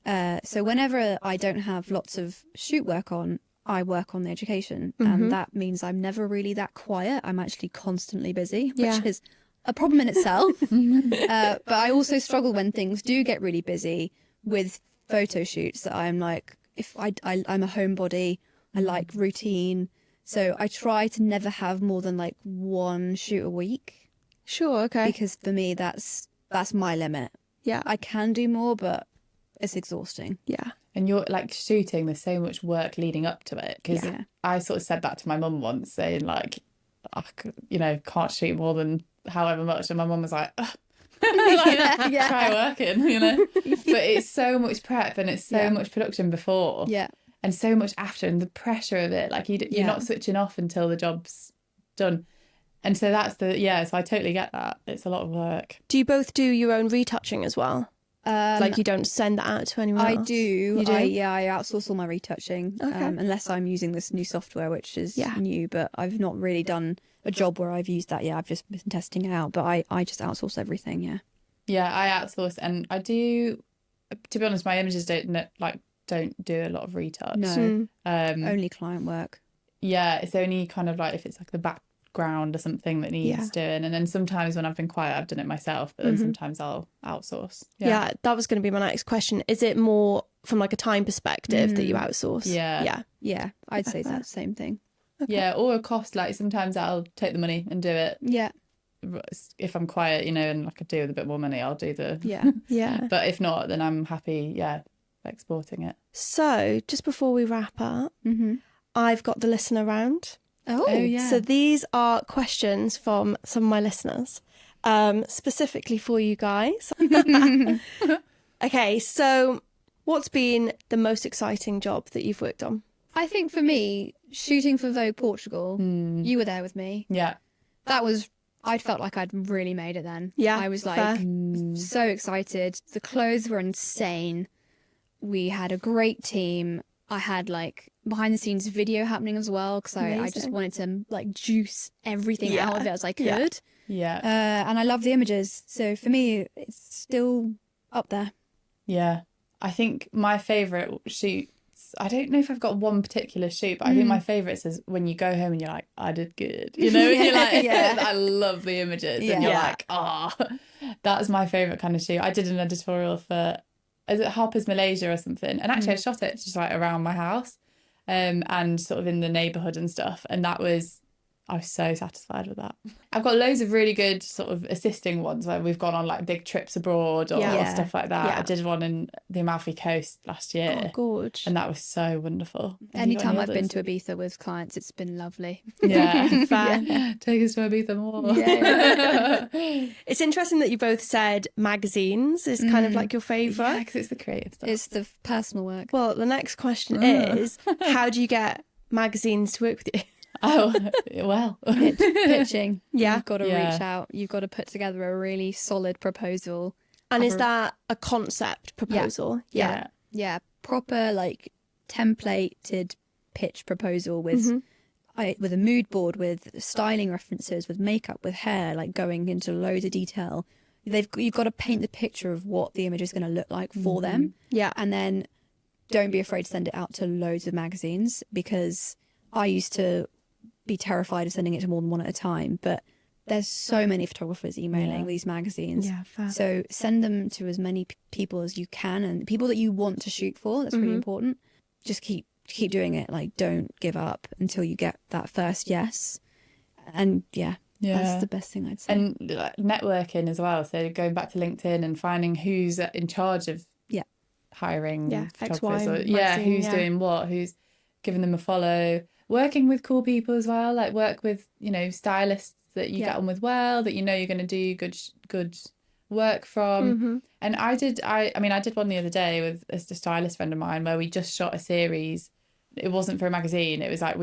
So whenever I don't have lots of shoot work on, I work on the education, and that means I'm never really that quiet. I'm actually constantly busy, which is a problem in itself. But I also struggle when things do get really busy with photo shoots that I'm like, I'm a homebody, I like routine. So I try to never have more than like one shoot a week.
Sure, okay.
Because for me, that's my limit.
Yeah.
I can do more, but it's exhausting.
Yeah.
And you're like shooting, there's so much work leading up to it. Because
Yeah.
I sort of said that to my mum once, saying like, can't shoot more than however much. And my mum was like, ugh. Try working, But it's so much prep and it's so much production before.
Yeah.
And so much after, and the pressure of it. Like you're not switching off until the job's done. And so that's so I totally get that. It's a lot of work.
Do you both do your own retouching as well? Like you don't send that out to anyone else?
I do.
You do?
I outsource all my retouching, unless I'm using this new software, which is new. But I've not really done a job where I've used that yet. I've just been testing it out. But I just outsource everything. Yeah.
Yeah, I outsource, and I do. To be honest, my images don't do a lot of retouch.
No, only client work.
Yeah, it's only kind of like if it's like the background or something that needs doing, and then sometimes when I've been quiet, I've done it myself. But then sometimes I'll outsource.
Yeah, that was going to be my next question. Is it more from like a time perspective that you outsource?
Yeah. I'd say that's the same thing.
Okay. Yeah, or a cost. Like sometimes I'll take the money and do it.
Yeah.
If I'm quiet, and I could do with a bit more money, I'll do the
yeah.
But if not, then I'm happy exporting it.
So just before we wrap up, I've got the listener round.
Oh yeah.
So these are questions from some of my listeners, specifically for you guys. Okay, so what's been the most exciting job that you've worked on?
I think for me, shooting for Vogue Portugal, you were there with me.
Yeah.
That was, I felt like I'd really made it then.
Yeah,
I was like so excited. The clothes were insane. We had a great team. I had like behind the scenes video happening as well because I just wanted to like juice everything out of it as I could.
Yeah.
And I love the images. So for me, it's still up there.
Yeah. I think my favourite shoots, I don't know if I've got one particular shoot, but I think my favourite is when you go home and you're like, I did good. You're like, I love the images. And you're like, that's my favourite kind of shoot. I did an editorial for, is it Harper's Malaysia or something? And actually I shot it just like around my house and sort of in the neighbourhood and stuff. And I was so satisfied with that. I've got loads of really good sort of assisting ones where we've gone on like big trips abroad or stuff like that. I did one in the Amalfi Coast last year.
Oh, gorge.
And that was so wonderful.
Anytime I've been to Ibiza with clients, it's been lovely.
Yeah, fair. Take us to Ibiza more.
Yeah. It's interesting that you both said magazines is kind of like your favourite.
Yeah, because it's the creative stuff.
It's the personal work.
Well, the next question is, how do you get magazines to work with you?
Oh, well.
Pitching.
Yeah.
You've got to reach out. You've got to put together a really solid proposal.
And is that a concept proposal?
Yeah. Proper, like, templated pitch proposal with with a mood board, with styling references, with makeup, with hair, like going into loads of detail. You've got to paint the picture of what the image is going to look like for them.
Yeah.
And then don't be afraid to send it out to loads of magazines, because I used to be terrified of sending it to more than one at a time, but there's so many photographers emailing these magazines.
Yeah, fair.
So send them to as many people as you can, and people that you want to shoot for. That's really important. Just keep doing it. Like, don't give up until you get that first yes. And that's the best thing I'd say.
And like, networking as well. So going back to LinkedIn and finding who's in charge of hiring photographers. Who's doing what, who's giving them a follow. Working with cool people as well, like work with, stylists that you get on with well, that you're going to do good work from. And I did one the other day with a stylist friend of mine where we just shot a series. It wasn't for a magazine. It was like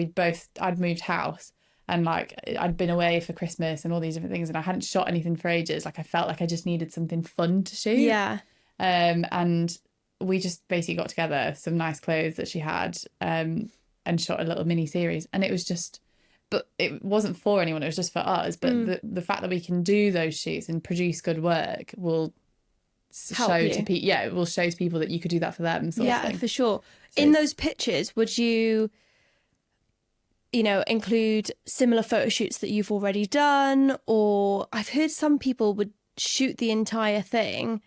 I'd moved house and like I'd been away for Christmas and all these different things, and I hadn't shot anything for ages. Like I felt like I just needed something fun to shoot.
Yeah.
And we just basically got together some nice clothes that she had and shot a little mini series, and it was just, but it wasn't for anyone, it was just for us. But the fact that we can do those shoots and produce good work will show to people. Yeah, it will show to people that you could do that for them. Sort of thing.
For sure.
So
in those pictures, would you, include similar photo shoots that you've already done? Or I've heard some people would shoot the entire thing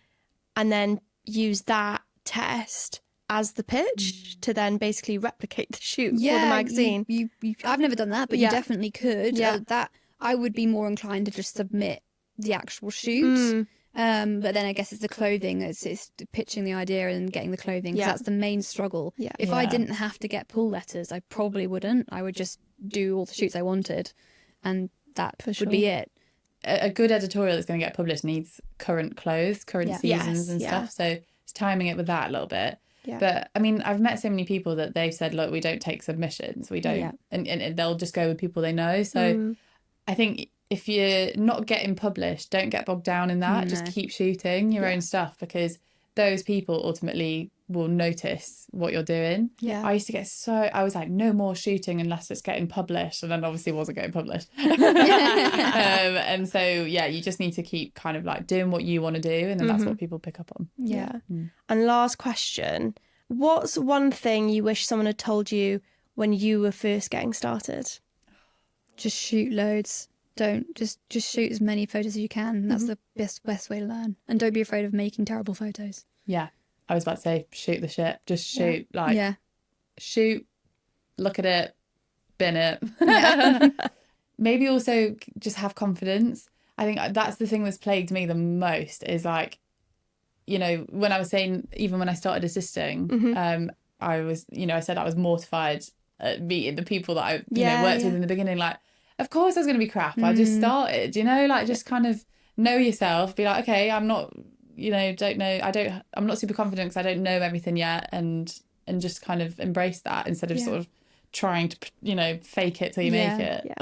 and then use that test as the pitch to then basically replicate the shoot for the magazine.
You I've never done that, but you definitely could. That I would be more inclined to just submit the actual shoot But then I guess it's the clothing. It's pitching the idea and getting the clothing. 'Cause that's the main struggle.
Yeah.
If I didn't have to get pull letters, I probably wouldn't. I would just do all the shoots I wanted, and that would be it.
A good editorial that's going to get published needs current clothes, current seasons and stuff. So it's timing it with that a little bit.
Yeah.
But I mean, I've met so many people that they've said, look, we don't take submissions. We don't. And they'll just go with people they know. So I think if you're not getting published, don't get bogged down in that. Just keep shooting your own stuff, because those people ultimately will notice what you're doing.
Yeah.
I used to get I was like, no more shooting unless it's getting published, and then obviously it wasn't getting published. And so you just need to keep kind of like doing what you want to do, and then that's what people pick up on.
And last question, what's one thing you wish someone had told you when you were first getting started?
Just shoot loads. Don't just shoot as many photos as you can. That's the best way to learn. And don't be afraid of making terrible photos.
I was about to say, shoot the shit. Just shoot. Shoot, look at it, bin it. Maybe also just have confidence. I think that's the thing that's plagued me the most is like, you know, when I was saying, even when I started assisting, I was, you know, I said I was mortified at meeting the people that I worked with in the beginning. Like, of course I was going to be crap. I just started, you know, like just kind of know yourself, be like, okay, I'm not, you know, I'm not super confident because I don't know everything yet, and just kind of embrace that instead of sort of trying to, you know, fake it till you make it.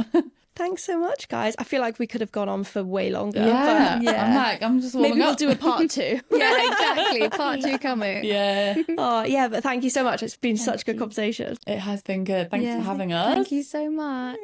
Thanks so much, guys. I feel like we could have gone on for way longer.
I'm just warming
maybe we'll
up.
do a part 2.
Exactly. Part 2 coming.
But thank you so much. It's been such a good conversation.
It has been good. Thanks for having us.
Thank you so much.